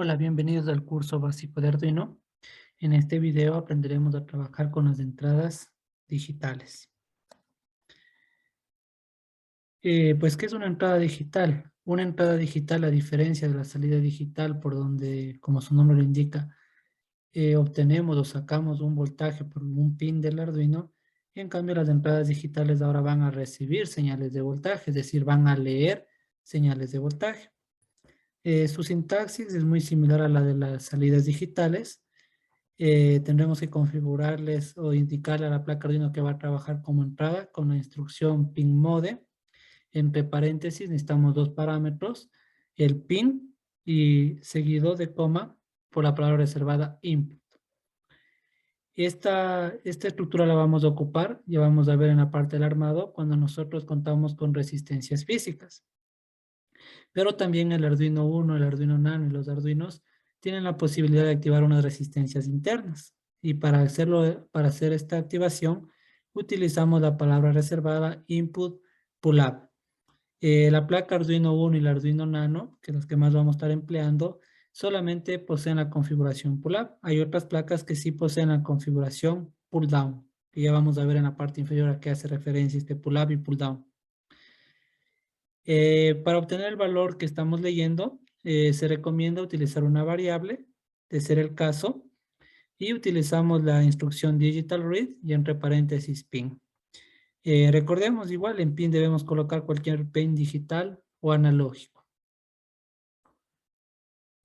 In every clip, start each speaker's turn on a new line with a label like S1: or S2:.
S1: Hola, bienvenidos al curso básico de Arduino. En este video aprenderemos a trabajar con las entradas digitales. Pues, ¿qué es una entrada digital? Una entrada digital, a diferencia de la salida digital, por donde, como su nombre lo indica, obtenemos o sacamos un voltaje por un pin del Arduino. En cambio, las entradas digitales ahora van a recibir señales de voltaje, es decir, van a leer señales de voltaje. Su sintaxis es muy similar a la de las salidas digitales. Tendremos que configurarles o indicarle a la placa Arduino que va a trabajar como entrada con la instrucción pin mode. Entre paréntesis necesitamos dos parámetros, el pin y seguido de coma por la palabra reservada input. Esta estructura la vamos a ocupar, ya vamos a ver en la parte del armado, cuando nosotros contamos con resistencias físicas. Pero también el Arduino Uno, el Arduino Nano y los Arduinos tienen la posibilidad de activar unas resistencias internas. Y para hacer esta activación, utilizamos la palabra reservada input pull-up. La placa Arduino Uno y el Arduino Nano, que es las que más vamos a estar empleando, solamente poseen la configuración pull-up. Hay otras placas que sí poseen la configuración pull-down, que ya vamos a ver en la parte inferior a qué hace referencia este pull-up y pull-down. Para obtener el valor que estamos leyendo, se recomienda utilizar una variable, de ser el caso, y utilizamos la instrucción digital read y entre paréntesis pin. Recordemos igual, en pin debemos colocar cualquier pin digital o analógico.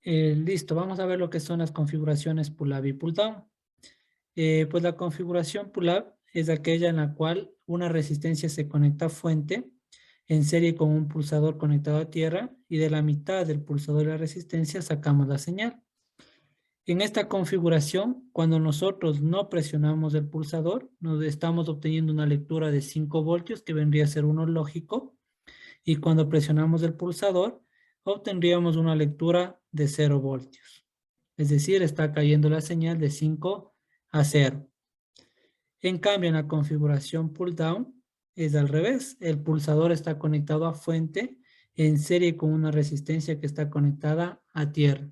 S1: Listo, vamos a ver lo que son las configuraciones pull-up y pull-down. Pues la configuración pull-up es aquella en la cual una resistencia se conecta a fuente en serie con un pulsador conectado a tierra y de la mitad del pulsador de la resistencia sacamos la señal. En esta configuración, cuando nosotros no presionamos el pulsador, nos estamos obteniendo una lectura de 5 voltios que vendría a ser uno lógico, y cuando presionamos el pulsador obtendríamos una lectura de 0 voltios. Es decir, está cayendo la señal de 5 a 0. En cambio, en la configuración pull down es al revés. El pulsador está conectado a fuente en serie con una resistencia que está conectada a tierra.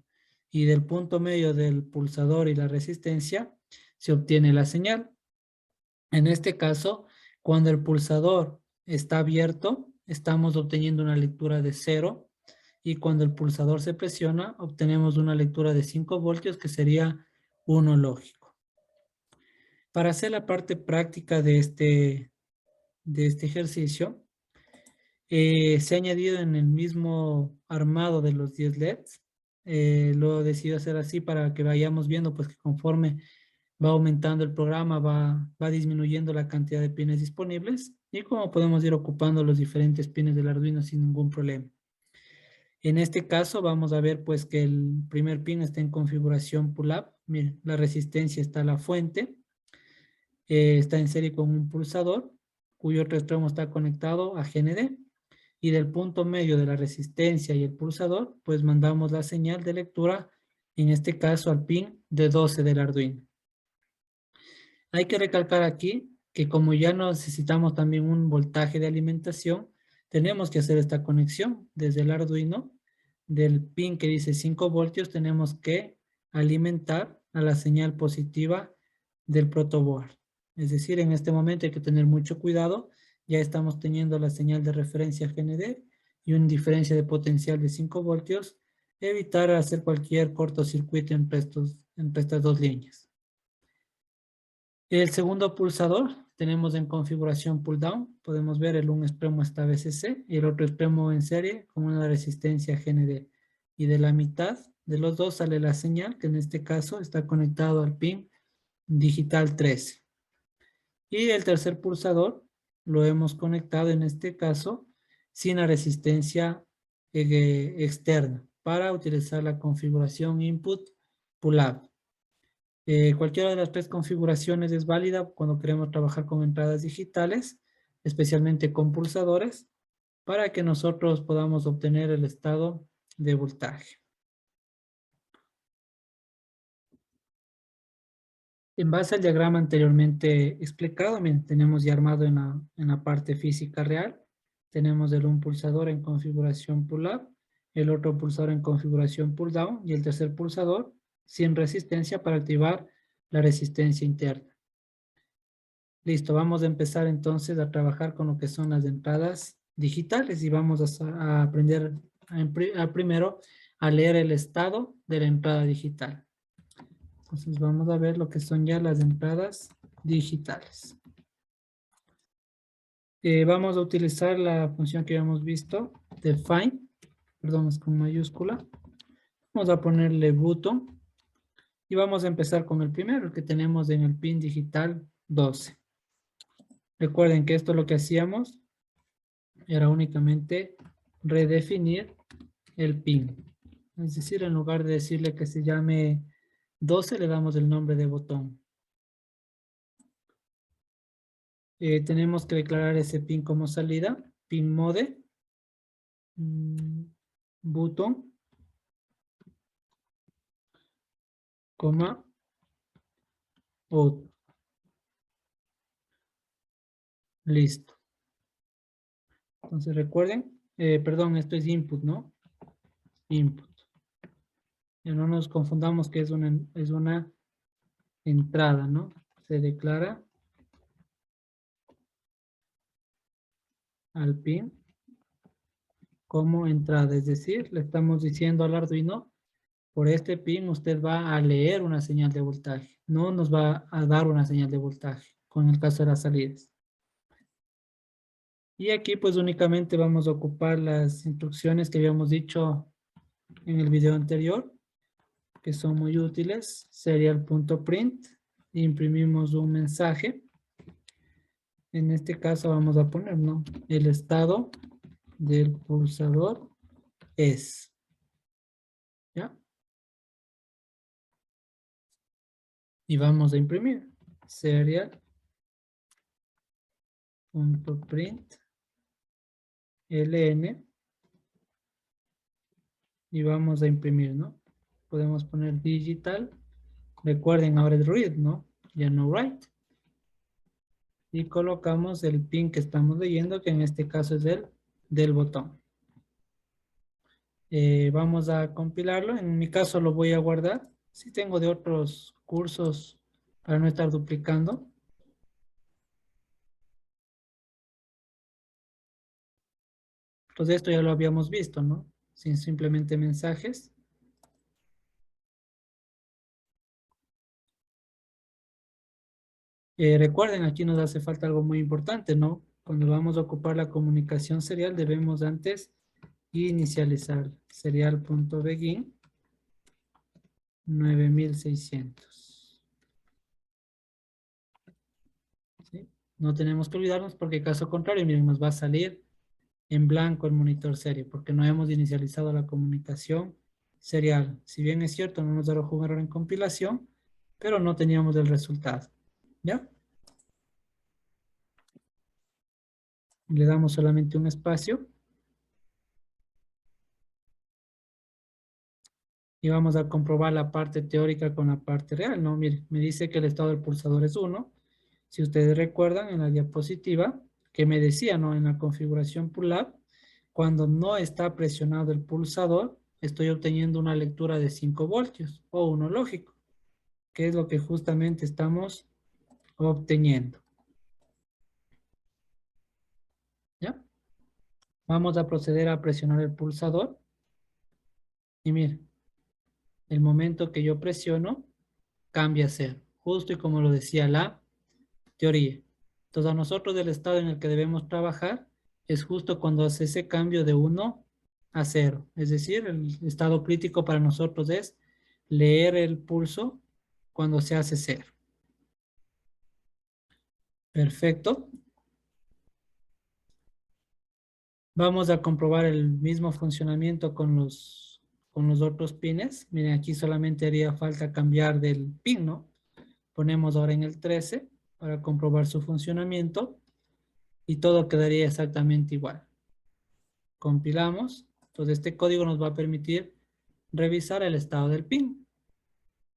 S1: Y del punto medio del pulsador y la resistencia se obtiene la señal. En este caso, cuando el pulsador está abierto, estamos obteniendo una lectura de 0. Y cuando el pulsador se presiona, obtenemos una lectura de 5 voltios que sería 1 lógico. Para hacer la parte práctica de este ejercicio, se ha añadido en el mismo armado de los 10 LEDs. Lo he decidido hacer así para que vayamos viendo pues que conforme va aumentando el programa, va disminuyendo la cantidad de pines disponibles y cómo podemos ir ocupando los diferentes pines del Arduino sin ningún problema. En este caso vamos a ver pues que el primer pin está en configuración pull-up. Miren, la resistencia está a la fuente. Está en serie con un pulsador cuyo otro extremo está conectado a GND, y del punto medio de la resistencia y el pulsador pues mandamos la señal de lectura, en este caso al pin de 12 del Arduino. Hay que recalcar aquí que como ya necesitamos también un voltaje de alimentación, tenemos que hacer esta conexión desde el Arduino. Del pin que dice 5 voltios tenemos que alimentar a la señal positiva del protoboard. Es decir, en este momento hay que tener mucho cuidado. Ya estamos teniendo la señal de referencia GND y una diferencia de potencial de 5 voltios. Evitar hacer cualquier cortocircuito entre estas dos líneas. El segundo pulsador tenemos en configuración pull down. Podemos ver el un extremo está VCC y el otro extremo en serie con una resistencia GND. Y de la mitad de los dos sale la señal, que en este caso está conectado al pin digital 13. Y el tercer pulsador lo hemos conectado en este caso sin la resistencia externa para utilizar la configuración input pull-up. Cualquiera de las tres configuraciones es válida cuando queremos trabajar con entradas digitales, especialmente con pulsadores, para que nosotros podamos obtener el estado de voltaje. En base al diagrama anteriormente explicado, tenemos ya armado en la parte física real, tenemos el un pulsador en configuración pull-up, el otro pulsador en configuración pull down y el tercer pulsador sin resistencia para activar la resistencia interna. Listo, vamos a empezar entonces a trabajar con lo que son las entradas digitales y vamos a aprender primero a leer el estado de la entrada digital. Entonces vamos a ver lo que son ya las entradas digitales. Vamos a utilizar la función que habíamos visto, define, perdón, es con mayúscula. Vamos a ponerle button y vamos a empezar con el primero, el que tenemos en el pin digital 12. Recuerden que esto lo que hacíamos era únicamente redefinir el pin. Es decir, en lugar de decirle que se llame 12, le damos el nombre de botón. Tenemos que declarar ese pin como salida, pin mode, button, coma, out. Listo. Entonces recuerden, perdón, esto es input, ¿no? Input. Y no nos confundamos que es una entrada, ¿no? Se declara al pin como entrada, es decir, le estamos diciendo al Arduino, por este pin usted va a leer una señal de voltaje, no nos va a dar una señal de voltaje, con el caso de las salidas. Y aquí pues únicamente vamos a ocupar las instrucciones que habíamos dicho en el video anterior, que son muy útiles. Serial.print, imprimimos un mensaje. En este caso vamos a poner, ¿no? El estado del pulsador es. ¿Ya? Y vamos a imprimir. Serial.print ln y vamos a imprimir, ¿no? Podemos poner digital. Recuerden, ahora es read, ¿no? Ya no write. Y colocamos el pin que estamos leyendo, que en este caso es el del botón. Vamos a compilarlo. En mi caso lo voy a guardar. Si tengo de otros cursos para no estar duplicando. Entonces esto ya lo habíamos visto, ¿no? Sin simplemente mensajes. Recuerden, aquí nos hace falta algo muy importante, ¿no? Cuando vamos a ocupar la comunicación serial, debemos antes inicializar serial.begin 9600. ¿Sí? No tenemos que olvidarnos porque caso contrario, miren, nos va a salir en blanco el monitor serie porque no hemos inicializado la comunicación serial. Si bien es cierto, no nos arrojó un error en compilación, pero no teníamos el resultado. ¿Ya? Le damos solamente un espacio. Y vamos a comprobar la parte teórica con la parte real, ¿no? Mire, me dice que el estado del pulsador es 1. Si ustedes recuerdan en la diapositiva que me decía, ¿no? En la configuración pull-up, cuando no está presionado el pulsador, estoy obteniendo una lectura de 5 voltios o 1 lógico, que es lo que justamente estamos obteniendo. ¿Ya? Vamos a proceder a presionar el pulsador. Y miren, el momento que yo presiono, cambia a 0. Justo y como lo decía la teoría. Entonces a nosotros del estado en el que debemos trabajar es justo cuando hace ese cambio de 1 a 0. Es decir, el estado crítico para nosotros es leer el pulso cuando se hace 0. Perfecto. Vamos a comprobar el mismo funcionamiento con los otros pines. Miren, aquí solamente haría falta cambiar del pin, ¿no? Ponemos ahora en el 13 para comprobar su funcionamiento y todo quedaría exactamente igual. Compilamos. Entonces este código nos va a permitir revisar el estado del pin.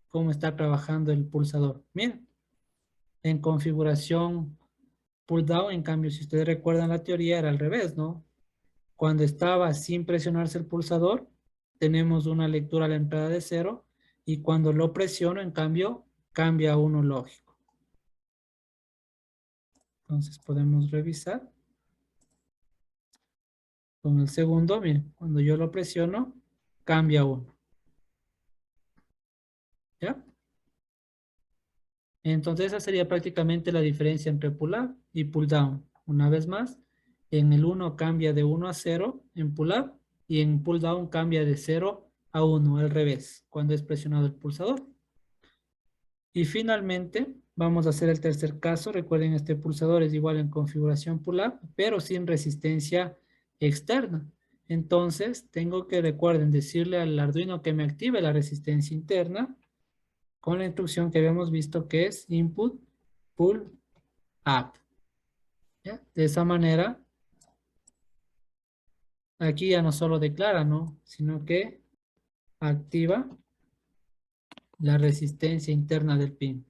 S1: Cómo está trabajando el pulsador. Miren, en configuración pull down, en cambio, si ustedes recuerdan la teoría, era al revés, ¿no? Cuando estaba sin presionarse el pulsador, tenemos una lectura a la entrada de 0 y cuando lo presiono, en cambio, cambia a 1 lógico. Entonces podemos revisar. Con el segundo, miren, cuando yo lo presiono, cambia a 1. ¿Ya? Entonces esa sería prácticamente la diferencia entre pull up y pull down. Una vez más, en el 1 cambia de 1 a 0 en pull up y en pull down cambia de 0 a 1 al revés, cuando es presionado el pulsador. Y finalmente, vamos a hacer el tercer caso. Recuerden, este pulsador es igual en configuración pull up, pero sin resistencia externa. Entonces, tengo que, recuerden, decirle al Arduino que me active la resistencia interna con la instrucción que habíamos visto que es input pull up. ¿Ya? De esa manera, aquí ya no solo declara, ¿no? Sino que activa la resistencia interna del pin.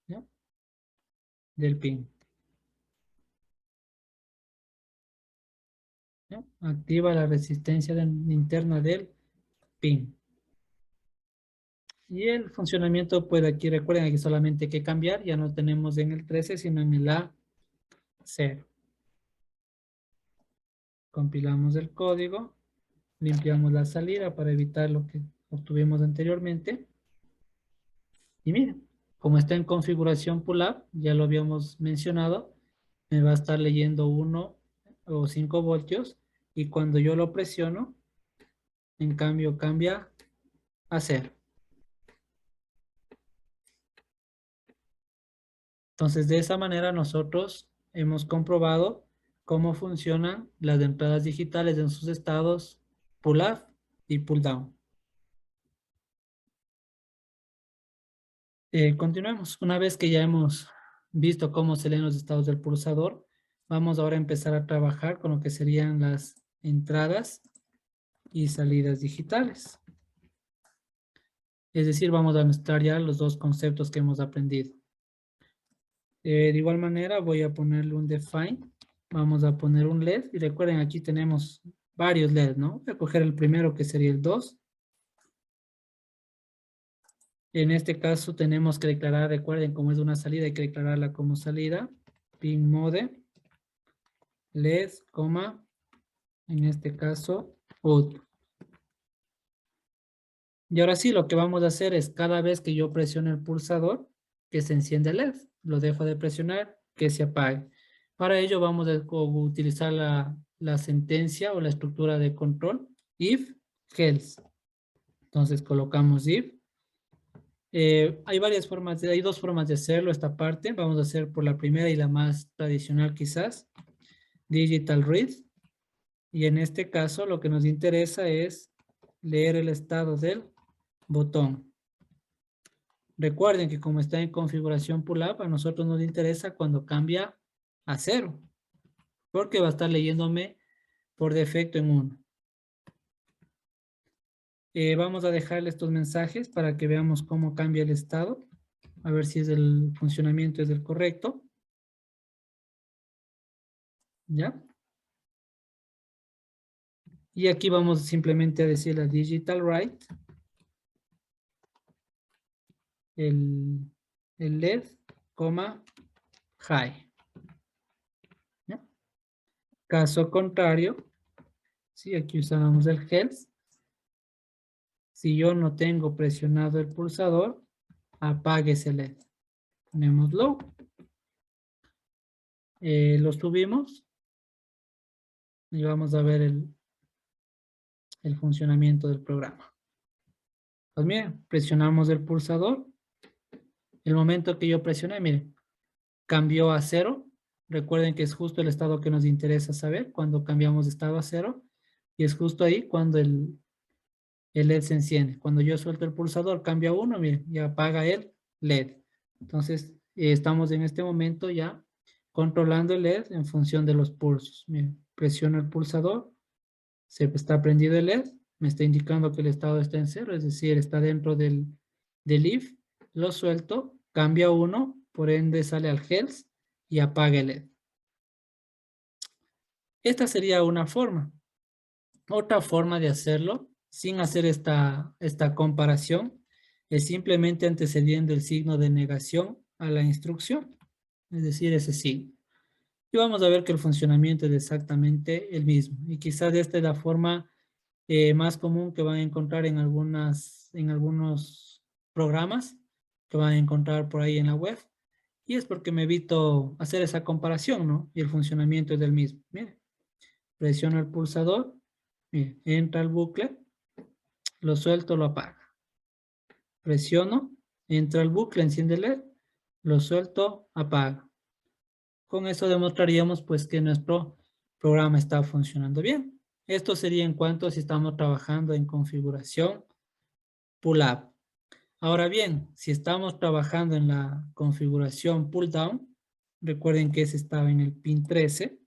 S1: ¿Ya? Del pin. ¿Ya? Activa la resistencia interna del pin. Y el funcionamiento, pues aquí recuerden, aquí solamente hay que cambiar, ya no tenemos en el 13, sino en el A0. Compilamos el código, limpiamos la salida para evitar lo que obtuvimos anteriormente. Y miren, como está en configuración pull-up, ya lo habíamos mencionado, me va a estar leyendo 1 o 5 voltios y cuando yo lo presiono, en cambio cambia a 0. Entonces, de esa manera nosotros hemos comprobado cómo funcionan las entradas digitales en sus estados pull up y pull down. Continuemos. Una vez que ya hemos visto cómo se leen los estados del pulsador, vamos ahora a empezar a trabajar con lo que serían las entradas y salidas digitales. Es decir, vamos a mezclar ya los dos conceptos que hemos aprendido. De igual manera voy a ponerle un define. Vamos a poner un LED y recuerden aquí tenemos varios LEDs, ¿no? Voy a coger el primero que sería el 2. En este caso tenemos que declarar, recuerden, como es una salida, hay que declararla como salida. Pin mode, LED, coma, en este caso, out. Y ahora sí, lo que vamos a hacer es cada vez que yo presione el pulsador, que se enciende el LED. Lo dejo de presionar, que se apague. Para ello vamos a utilizar la sentencia o la estructura de control, if, else. Entonces colocamos if. Hay dos formas de hacerlo esta parte. Vamos a hacer por la primera y la más tradicional quizás. Digital read. Y en este caso lo que nos interesa es leer el estado del botón. Recuerden que como está en configuración pull up, a nosotros nos interesa cuando cambia a 0. Porque va a estar leyéndome por defecto en 1. Vamos a dejarle estos mensajes para que veamos cómo cambia el estado. A ver si el funcionamiento es el correcto. ¿Ya? Y aquí vamos simplemente a decir la digital write. El LED, high. ¿Ya? Caso contrario, si aquí usamos el else. Si yo no tengo presionado el pulsador, apague ese LED. Ponemos low. Lo subimos. Y vamos a ver el funcionamiento del programa. Pues miren, presionamos el pulsador. El momento que yo presioné, miren, cambió a 0. Recuerden que es justo el estado que nos interesa saber cuando cambiamos de estado a 0. Y es justo ahí cuando el LED se enciende. Cuando yo suelto el pulsador, cambia a 1, miren, ya apaga el LED. Entonces, estamos en este momento ya controlando el LED en función de los pulsos. Miren, presiono el pulsador, se está prendido el LED, me está indicando que el estado está en 0, es decir, está dentro del if. Lo suelto, cambia a 1, por ende sale al else y apague el LED. Esta sería una forma. Otra forma de hacerlo, sin hacer esta comparación, es simplemente antecediendo el signo de negación a la instrucción, es decir, ese signo. Y vamos a ver que el funcionamiento es exactamente el mismo. Y quizás esta es la forma más común que van a encontrar en algunos programas que van a encontrar por ahí en la web. Y es porque me evito hacer esa comparación, ¿no? Y el funcionamiento es del mismo. Miren, presiono el pulsador, miren, entra al bucle, lo suelto, lo apaga. Presiono, entra al bucle, enciende el LED, lo suelto, apaga. Con eso demostraríamos pues que nuestro programa está funcionando bien. Esto sería en cuanto a si estamos trabajando en configuración pull-up. Ahora bien, si estamos trabajando en la configuración pull-down, recuerden que ese estaba en el pin 13.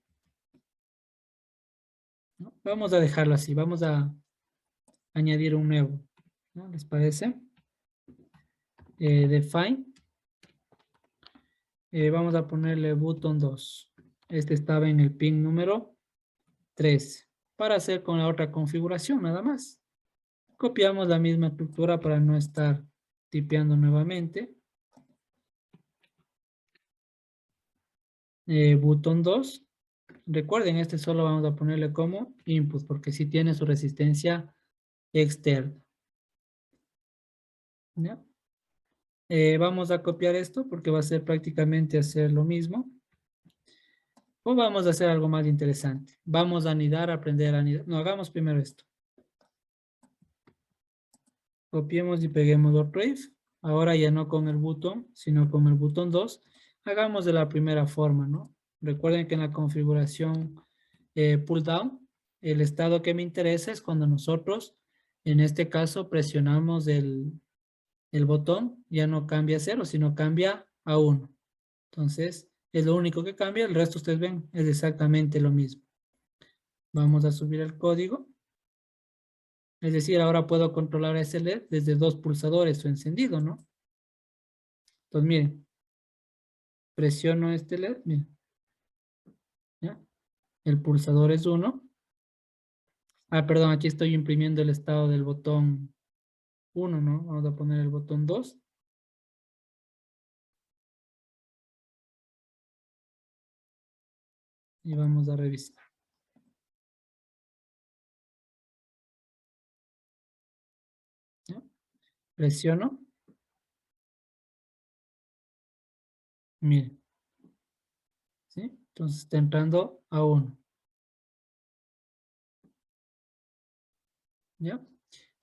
S1: ¿No? Vamos a dejarlo así, vamos a añadir un nuevo, ¿no? ¿Les parece? Define. Vamos a ponerle button 2. Este estaba en el pin número 3. Para hacer con la otra configuración, nada más. Copiamos la misma estructura para no estar tipeando nuevamente. Botón 2. Recuerden, este solo vamos a ponerle como input, porque sí tiene su resistencia externa. ¿Ya? Vamos a copiar esto porque va a ser prácticamente hacer lo mismo. O vamos a hacer algo más interesante. Vamos a anidar, aprender a anidar. No, hagamos primero esto. Copiemos y peguemos otro if. Ahora ya no con el botón, sino con el botón 2. Hagamos de la primera forma, ¿no? Recuerden que en la configuración pull down, el estado que me interesa es cuando nosotros, en este caso, presionamos el botón, ya no cambia a 0, sino cambia a 1. Entonces, es lo único que cambia, el resto ustedes ven, es exactamente lo mismo. Vamos a subir el código. Es decir, ahora puedo controlar ese LED desde 2 pulsadores o encendido, ¿no? Entonces, miren, presiono este LED, miren, ¿ya? El pulsador es 1. Ah, perdón, aquí estoy imprimiendo el estado del botón 1, ¿no? Vamos a poner el botón 2. Y vamos a revisar. ¿Ya? Presiono. Miren. ¿Sí? Entonces está entrando a 1. ¿Ya?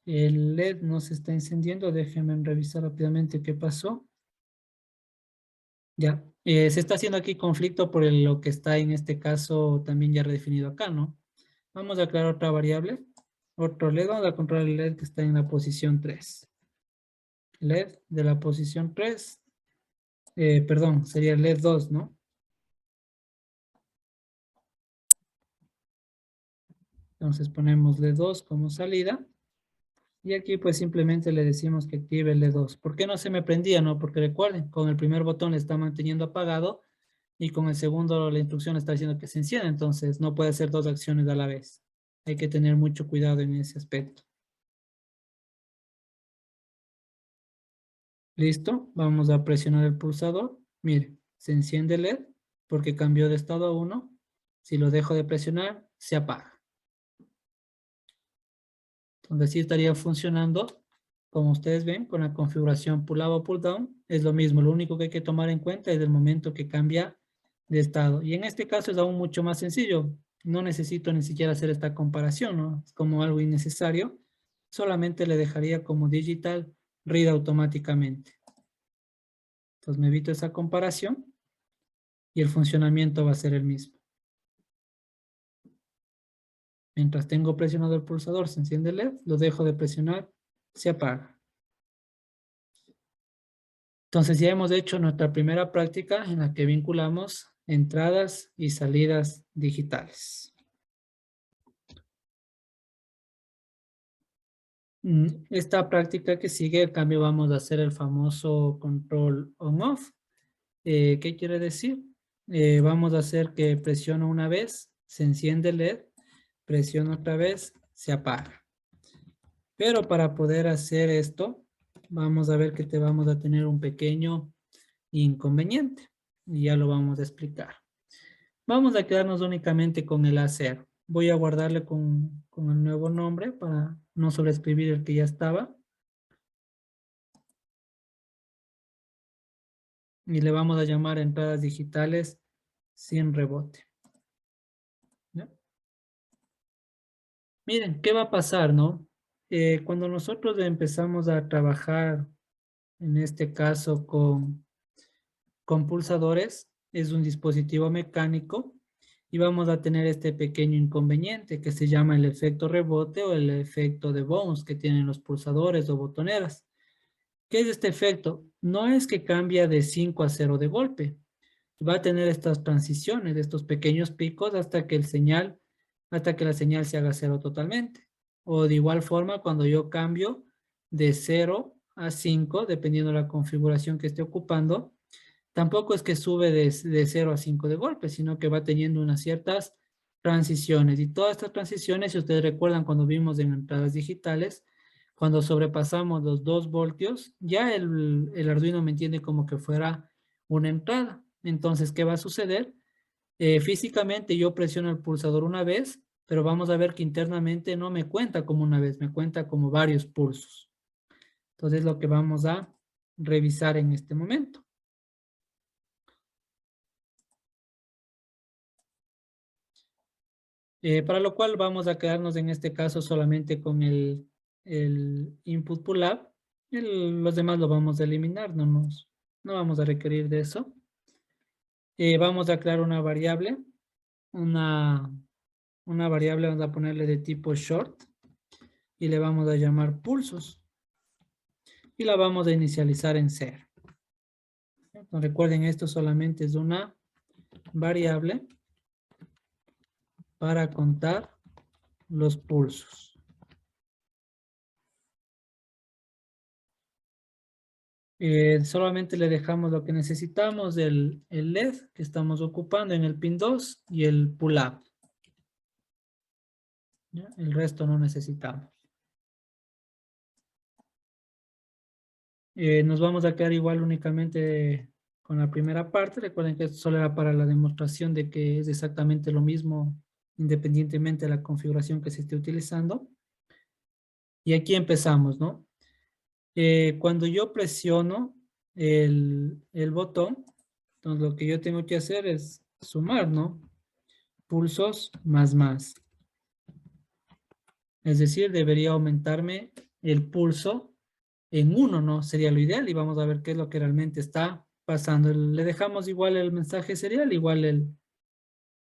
S1: El LED no se está encendiendo. Déjenme revisar rápidamente qué pasó. Ya. Se está haciendo aquí conflicto por lo que está en este caso también ya redefinido acá, ¿no? Vamos a crear otra variable. Otro LED. Vamos a controlar el LED que está en la posición 3. LED de la posición 3. Perdón, sería LED 2, ¿no? Entonces ponemos LED 2 como salida. Y aquí pues simplemente le decimos que active el LED2. ¿Por qué no se me prendía? No, porque recuerden, con el primer botón le está manteniendo apagado y con el segundo la instrucción está diciendo que se encienda. Entonces no puede hacer dos acciones a la vez. Hay que tener mucho cuidado en ese aspecto. Listo, vamos a presionar el pulsador. Mire, se enciende el LED porque cambió de estado a 1. Si lo dejo de presionar, se apaga. Entonces sí estaría funcionando, como ustedes ven, con la configuración pull up o pull down. Es lo mismo, lo único que hay que tomar en cuenta es el momento que cambia de estado. Y en este caso es aún mucho más sencillo. No necesito ni siquiera hacer esta comparación, ¿no? Es como algo innecesario. Solamente le dejaría como digital read automáticamente. Entonces me evito esa comparación y el funcionamiento va a ser el mismo. Mientras tengo presionado el pulsador, se enciende el LED, lo dejo de presionar, se apaga. Entonces ya hemos hecho nuestra primera práctica en la que vinculamos entradas y salidas digitales. Esta práctica que sigue, en cambio, vamos a hacer el famoso control on-off. ¿Qué quiere decir? vamos a hacer que presiono una vez, se enciende el LED, presiono otra vez, se apaga. Pero para poder hacer esto, vamos a ver que te vamos a tener un pequeño inconveniente. Y ya lo vamos a explicar. Vamos a quedarnos únicamente con el A0. Voy a guardarle con el nuevo nombre para no sobreescribir el que ya estaba. Y le vamos a llamar entradas digitales sin rebote. ¿Ya? Miren, ¿qué va a pasar, no? Cuando nosotros empezamos a trabajar, en este caso con pulsadores, es un dispositivo mecánico y vamos a tener este pequeño inconveniente que se llama el efecto rebote o el efecto de bounce que tienen los pulsadores o botoneras. ¿Qué es este efecto? No es que cambia de 5 a 0 de golpe. Va a tener estas transiciones, estos pequeños picos hasta que la señal se haga cero totalmente. O de igual forma, cuando yo cambio de 0 a 5, dependiendo de la configuración que esté ocupando, tampoco es que sube de 0 a 5 de golpe, sino que va teniendo unas ciertas transiciones. Y todas estas transiciones, si ustedes recuerdan cuando vimos en entradas digitales, cuando sobrepasamos los 2 voltios, ya el Arduino me entiende como que fuera una entrada. Entonces, ¿qué va a suceder? Físicamente yo presiono el pulsador una vez, pero vamos a ver que internamente no me cuenta como una vez, me cuenta como varios pulsos. Entonces, lo que vamos a revisar en este momento. Para lo cual vamos a quedarnos en este caso solamente con el input pull-up. Los demás lo vamos a eliminar, no vamos a requerir de eso. Vamos a crear una variable, una variable, vamos a ponerle de tipo short y le vamos a llamar pulsos y la vamos a inicializar en 0. Entonces, recuerden, esto solamente es una variable para contar los pulsos. Solamente le dejamos lo que necesitamos, el LED que estamos ocupando en el pin 2 y el pull-up. El resto no necesitamos. Nos vamos a quedar igual únicamente con la primera parte. Recuerden que esto solo era para la demostración de que es exactamente lo mismo independientemente de la configuración que se esté utilizando. Y aquí empezamos, ¿no? Cuando yo presiono el botón, entonces lo que yo tengo que hacer es sumar, ¿no? Pulsos más. Es decir, debería aumentarme el pulso en 1, ¿no? Sería lo ideal y vamos a ver qué es lo que realmente está pasando. Le dejamos igual el mensaje serial, igual el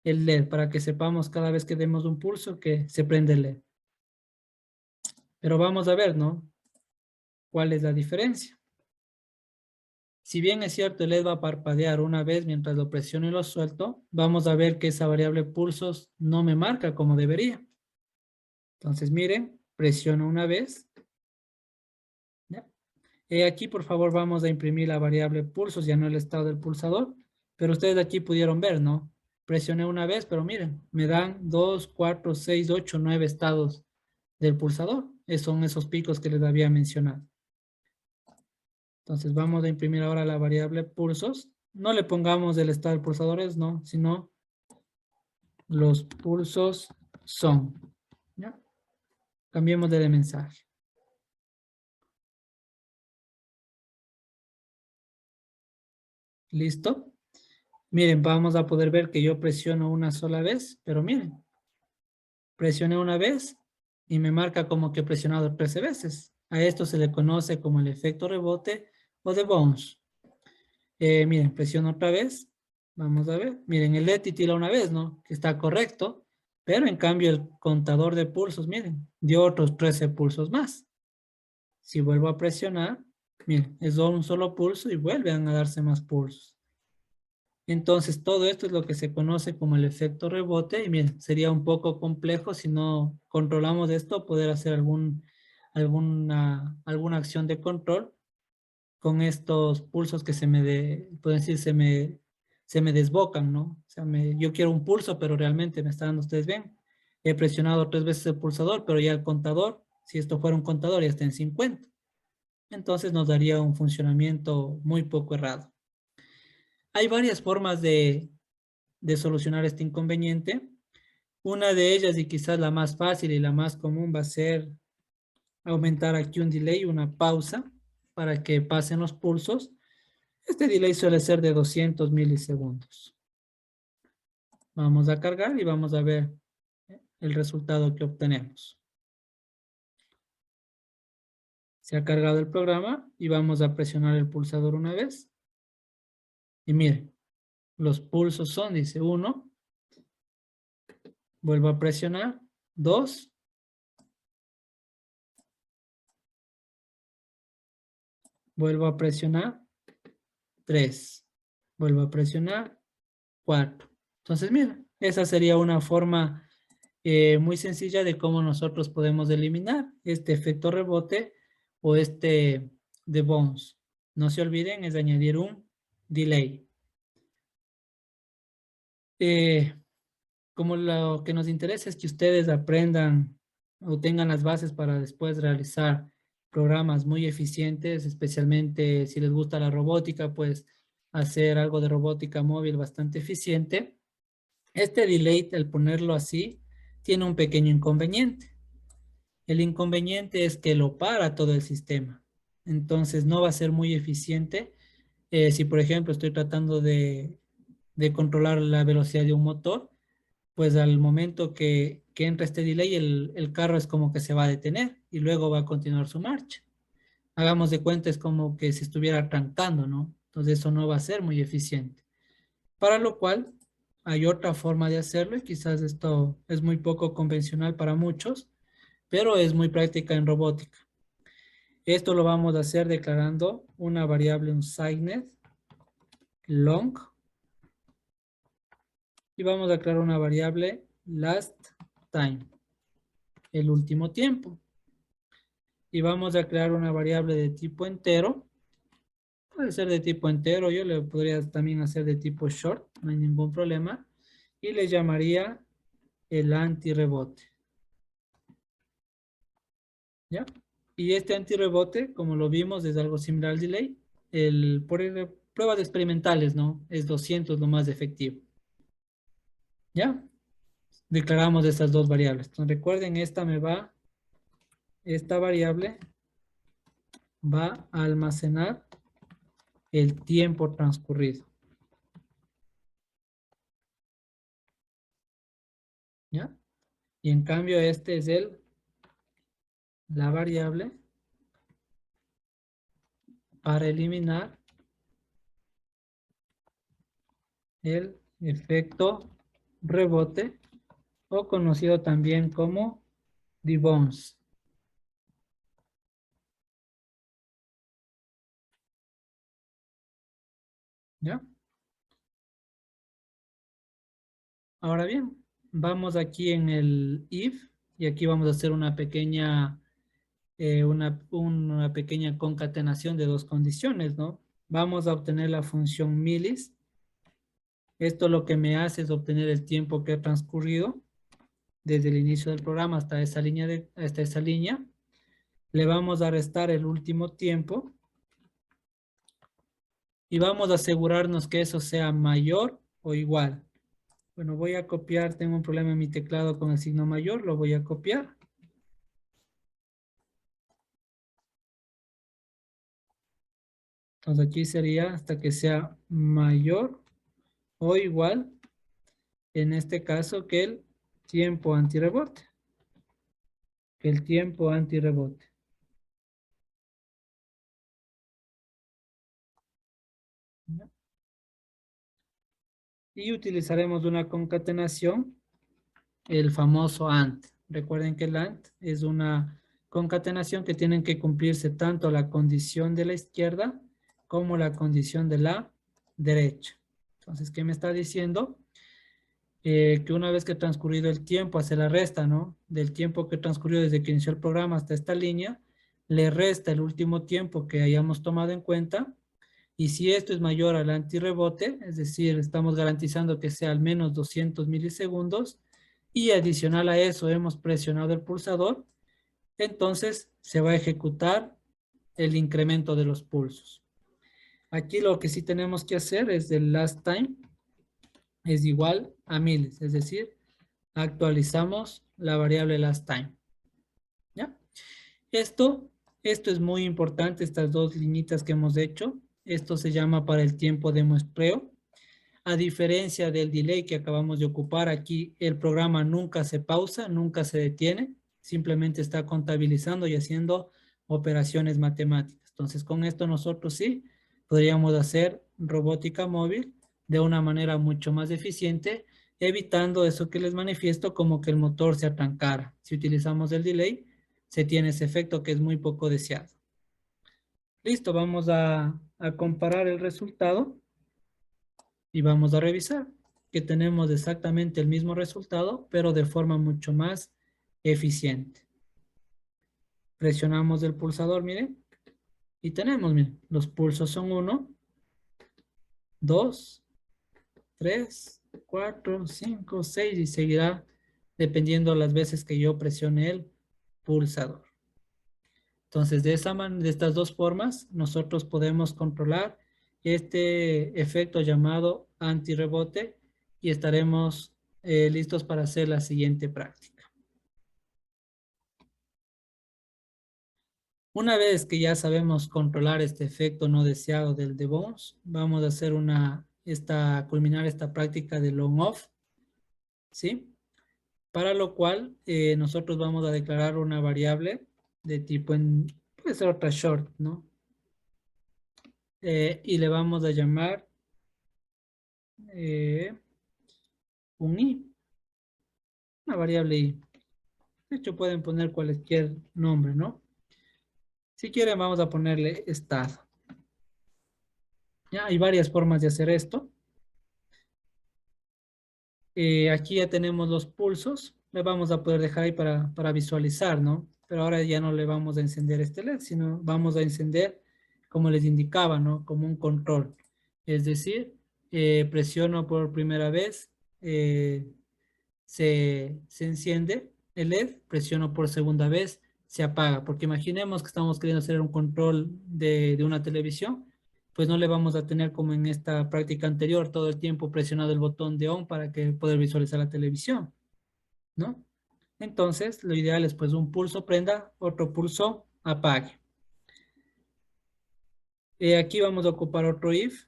S1: LED, para que sepamos cada vez que demos un pulso que se prende el LED. Pero vamos a ver, ¿no? ¿Cuál es la diferencia? Si bien es cierto, el LED va a parpadear una vez mientras lo presiono y lo suelto, vamos a ver que esa variable pulsos no me marca como debería. Entonces, miren, presiono una vez. ¿Ya? Aquí, por favor, vamos a imprimir la variable pulsos, ya no el estado del pulsador. Pero ustedes aquí pudieron ver, ¿no? Presioné una vez, pero miren, me dan 2, 4, 6, 8, 9 estados del pulsador. Son esos picos que les había mencionado. Entonces vamos a imprimir ahora la variable pulsos. No le pongamos el estado del pulsador, no, sino los pulsos son. ¿Ya? Cambiemos de mensaje. ¿Listo? Miren, vamos a poder ver que yo presiono una sola vez, pero miren, presioné una vez y me marca como que he presionado 13 veces. A esto se le conoce como el efecto rebote o de bounce. Miren, presiono otra vez. Vamos a ver. Miren, el LED titila una vez, ¿no? Que está correcto. Pero en cambio el contador de pulsos, miren, dio otros 13 pulsos más. Si vuelvo a presionar, miren, es un solo pulso y vuelven a darse más pulsos. Entonces, todo esto es lo que se conoce como el efecto rebote. Y miren, sería un poco complejo si no controlamos esto, poder hacer alguna acción de control con estos pulsos que pueden decir, se se me desbocan, ¿no? O sea, yo quiero un pulso, pero realmente me está dando, ustedes ven, he presionado 3 veces el pulsador, pero ya el contador, si esto fuera un contador, ya está en 50. Entonces nos daría un funcionamiento muy poco errado. Hay varias formas de solucionar este inconveniente. Una de ellas, y quizás la más fácil y la más común, va a ser aumentar aquí un delay, una pausa, para que pasen los pulsos. Este delay suele ser de 200 milisegundos. Vamos a cargar y vamos a ver el resultado que obtenemos. Se ha cargado el programa y vamos a presionar el pulsador una vez. Y miren, los pulsos son, dice 1, vuelvo a presionar, 2, vuelvo a presionar, 3, vuelvo a presionar, 4. Entonces, mira, esa sería una forma muy sencilla de cómo nosotros podemos eliminar este efecto rebote o este de bounce. No se olviden, es añadir un delay. Como lo que nos interesa es que ustedes aprendan o tengan las bases para después realizar programas muy eficientes, especialmente si les gusta la robótica, pues hacer algo de robótica móvil bastante eficiente. Este delay, al ponerlo así, tiene un pequeño inconveniente. El inconveniente es que lo para todo el sistema. Entonces no va a ser muy eficiente. Si por ejemplo estoy tratando de controlar la velocidad de un motor, pues al momento que entra este delay, el carro es como que se va a detener y luego va a continuar su marcha. Hagamos de cuenta, es como que si estuviera arrancando, ¿no? Entonces eso no va a ser muy eficiente. Para lo cual hay otra forma de hacerlo y quizás esto es muy poco convencional para muchos, pero es muy práctica en robótica. Esto lo vamos a hacer declarando una variable, un signed long, y vamos a crear una variable last time, el último tiempo. Y vamos a crear una variable de tipo entero. Puede ser de tipo entero, yo le podría también hacer de tipo short, no hay ningún problema. Y le llamaría el antirrebote. ¿Ya? Y este antirrebote, como lo vimos, es algo similar al delay. Por pruebas experimentales, ¿no? Es 200 lo más efectivo. ¿Ya? Declaramos estas dos variables. Entonces recuerden, esta variable va a almacenar el tiempo transcurrido. ¿Ya? Y en cambio este es la variable para eliminar el efecto rebote, o conocido también como debounce. ¿Ya? Ahora bien, vamos aquí en el if y aquí vamos a hacer una pequeña concatenación de dos condiciones, ¿no? Vamos a obtener la función milis. Esto lo que me hace es obtener el tiempo que ha transcurrido desde el inicio del programa hasta hasta esa línea. Le vamos a restar el último tiempo y vamos a asegurarnos que eso sea mayor o igual. Bueno, voy a copiar, tengo un problema en mi teclado con el signo mayor, lo voy a copiar. Entonces aquí sería hasta que sea mayor o igual, en este caso, que el tiempo antirrebote. Que el tiempo antirrebote. ¿Ya? Y utilizaremos una concatenación, el famoso AND. Recuerden que el AND es una concatenación que tienen que cumplirse tanto la condición de la izquierda como la condición de la derecha. Entonces, ¿qué me está diciendo? Que una vez que ha transcurrido el tiempo, hace la resta, ¿no? Del tiempo que transcurrió desde que inició el programa hasta esta línea, le resta el último tiempo que hayamos tomado en cuenta Y si esto es mayor al antirrebote, es decir, estamos garantizando que sea al menos 200 milisegundos, y adicional a eso hemos presionado el pulsador, entonces se va a ejecutar el incremento de los pulsos. Aquí lo que sí tenemos que hacer es el last time es igual a miles, es decir, actualizamos la variable last time. ¿Ya? Esto es muy importante, estas dos liñitas que hemos hecho. Esto se llama para el tiempo de muestreo. A diferencia del delay que acabamos de ocupar, aquí el programa nunca se pausa, nunca se detiene, simplemente está contabilizando y haciendo operaciones matemáticas. Entonces, con esto nosotros sí podríamos hacer robótica móvil de una manera mucho más eficiente, evitando eso que les manifiesto como que el motor se atancara. Si utilizamos el delay, se tiene ese efecto que es muy poco deseado. Listo, vamos a comparar el resultado y vamos a revisar que tenemos exactamente el mismo resultado, pero de forma mucho más eficiente. Presionamos el pulsador, miren, y tenemos, miren, los pulsos son 1, 2, 3, 4, 5, 6 y seguirá dependiendo las veces que yo presione el pulsador. Entonces, de estas dos formas, nosotros podemos controlar este efecto llamado antirrebote y estaremos listos para hacer la siguiente práctica. Una vez que ya sabemos controlar este efecto no deseado del debounce, vamos a hacer culminar esta práctica de on-off, ¿sí? Para lo cual nosotros vamos a declarar una variable de tipo, puede ser otra short, ¿no? Y le vamos a llamar un i, una variable i. De hecho, pueden poner cualquier nombre, ¿no? Si quieren, vamos a ponerle estado. Ya hay varias formas de hacer esto. Aquí ya tenemos los pulsos. Le vamos a poder dejar ahí para visualizar, ¿no? Pero ahora ya no le vamos a encender este LED, sino vamos a encender, como les indicaba, ¿no? Como un control. Es decir, presiono por primera vez, se enciende el LED, presiono por segunda vez, se apaga, porque imaginemos que estamos queriendo hacer un control de una televisión, pues no le vamos a tener como en esta práctica anterior todo el tiempo presionado el botón de on para que poder visualizar la televisión, ¿no? Entonces, lo ideal es pues un pulso prenda, otro pulso apague. Aquí vamos a ocupar otro if.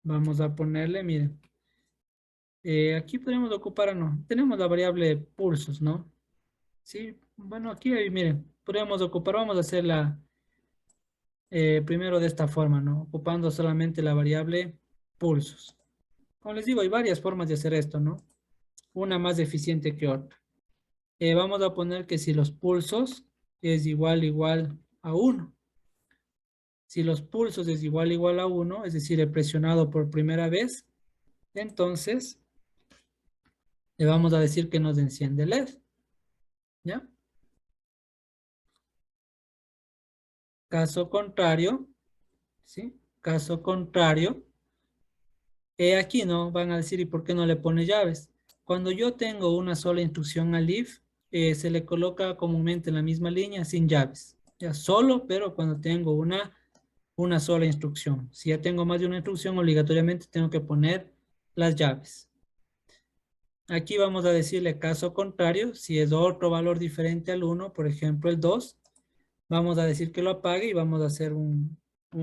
S1: Vamos a ponerle, miren, aquí podemos ocupar, no, tenemos la variable pulsos, ¿no? Sí, bueno, aquí, miren, podríamos ocupar, vamos a hacerla primero de esta forma, ¿no? Ocupando solamente la variable pulsos. Como les digo, hay varias formas de hacer esto, ¿no? Una más eficiente que otra. Vamos a poner que si los pulsos es igual a 1. Si los pulsos es igual a 1, es decir, he presionado por primera vez, entonces le vamos a decir que nos enciende el LED, ¿ya? Caso contrario, ¿sí? Caso contrario, aquí no van a decir, ¿y por qué no le pone llaves? Cuando yo tengo una sola instrucción al if, se le coloca comúnmente en la misma línea sin llaves. Ya solo, pero cuando tengo una sola instrucción. Si ya tengo más de una instrucción, obligatoriamente tengo que poner las llaves. Aquí vamos a decirle caso contrario, si es otro valor diferente al 1, por ejemplo el 2, vamos a decir que lo apague y vamos a hacer un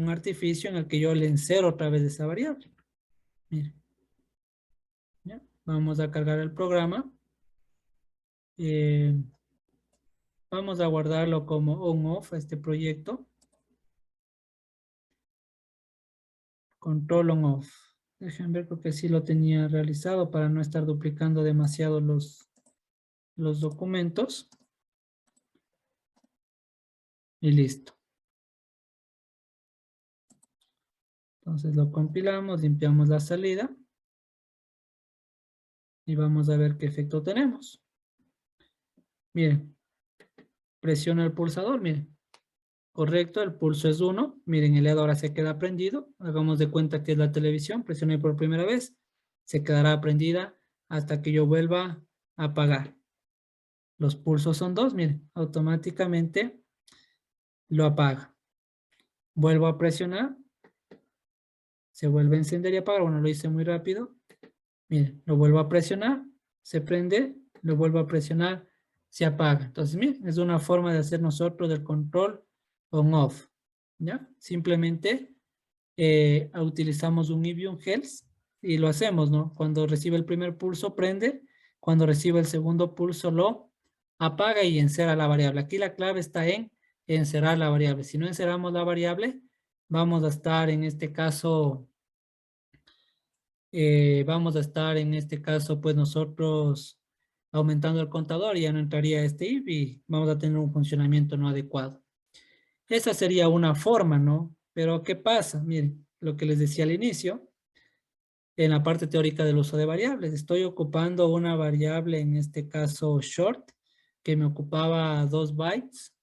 S1: artificio en el que yo le encero otra vez esa variable. Miren. ¿Ya? Vamos a cargar el programa. Eh, vamos a guardarlo como on-off a este proyecto. Control on-off. Dejen ver porque sí lo tenía realizado para no estar duplicando demasiado los documentos. Y listo. Entonces lo compilamos, limpiamos la salida. Y vamos a ver qué efecto tenemos. Miren, presiono el pulsador, miren. Correcto, el pulso es 1. Miren, el LED ahora se queda prendido. Hagamos de cuenta que es la televisión. Presioné por primera vez. Se quedará prendida hasta que yo vuelva a apagar. Los pulsos son 2, miren, automáticamente lo apaga. Vuelvo a presionar. Se vuelve a encender y apagar. Bueno, lo hice muy rápido. Miren, lo vuelvo a presionar. Se prende. Lo vuelvo a presionar. Se apaga. Entonces, miren, es una forma de hacer nosotros del control on-off. ¿Ya? Simplemente utilizamos un EV y un Health y lo hacemos, ¿no? Cuando recibe el primer pulso, prende. Cuando recibe el segundo pulso, lo apaga y encera la variable. Aquí la clave está en encerar la variable. Si no enceramos la variable, vamos a estar en este caso, pues nosotros aumentando el contador y ya no entraría este if y vamos a tener un funcionamiento no adecuado. Esa sería una forma, ¿no? Pero ¿qué pasa? Miren, lo que les decía al inicio, en la parte teórica del uso de variables. Estoy ocupando una variable, en este caso short, que me ocupaba 2 bytes,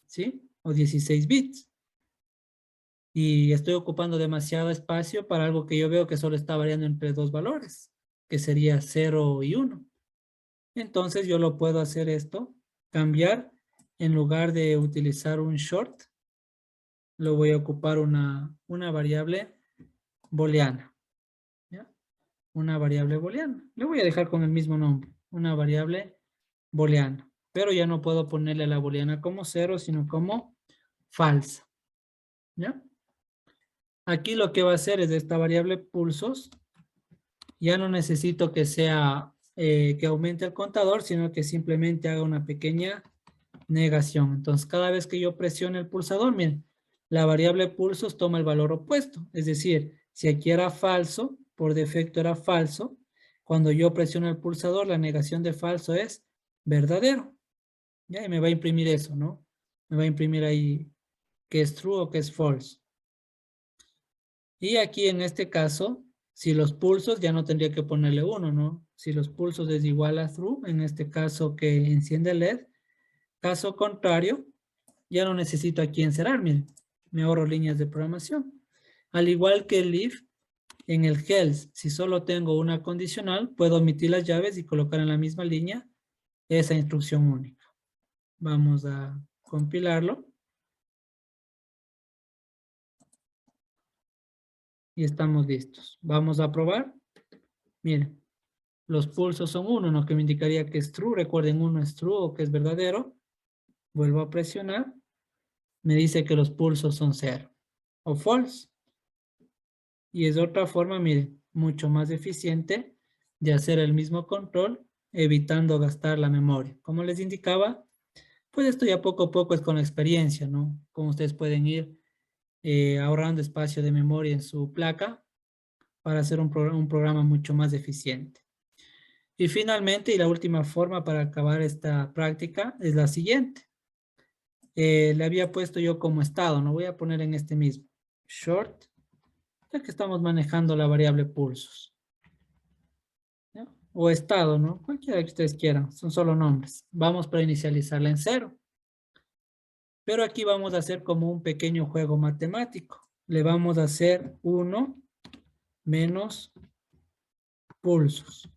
S1: ¿sí? O 16 bits. Y estoy ocupando demasiado espacio para algo que yo veo que solo está variando entre dos valores, que sería 0 y 1. Entonces yo lo puedo hacer esto, cambiar, en lugar de utilizar un short, lo voy a ocupar una variable booleana. ¿Ya? Una variable booleana. Le voy a dejar con el mismo nombre, una variable booleana. Pero ya no puedo ponerle a la booleana como 0, sino como falsa. ¿Ya? Aquí lo que va a hacer es esta variable pulsos. Ya no necesito que sea, que aumente el contador, sino que simplemente haga una pequeña negación. Entonces, cada vez que yo presione el pulsador, miren, la variable pulsos toma el valor opuesto. Es decir, si aquí era falso, por defecto era falso, cuando yo presiono el pulsador, la negación de falso es verdadero. Ya, y me va a imprimir eso, ¿no? Me va a imprimir ahí que es true o que es false. Y aquí en este caso, si los pulsos, ya no tendría que ponerle 1, ¿no? Si los pulsos es igual a true, en este caso que enciende el LED, caso contrario, ya no necesito aquí encerrar, miren, me ahorro líneas de programación. Al igual que el if, en el else, si solo tengo una condicional, puedo omitir las llaves y colocar en la misma línea esa instrucción única. Vamos a compilarlo. Y estamos listos. Vamos a probar. Miren, los pulsos son 1, ¿no? Que me indicaría que es true. Recuerden, 1 es true o que es verdadero. Vuelvo a presionar. Me dice que los pulsos son 0 o false. Y es otra forma, miren, mucho más eficiente de hacer el mismo control, evitando gastar la memoria. Como les indicaba, pues esto ya poco a poco es con la experiencia, ¿no? Como ustedes pueden ir ahorrando espacio de memoria en su placa para hacer un programa mucho más eficiente. Y finalmente, y la última forma para acabar esta práctica es la siguiente. Le había puesto yo como estado, no voy a poner en este mismo. Short, ya que estamos manejando la variable pulsos. ¿Ya? O estado, ¿no? Cualquiera que ustedes quieran, son solo nombres. Vamos para inicializarla en 0. Pero aquí vamos a hacer como un pequeño juego matemático. Le vamos a hacer 1 menos pulsos.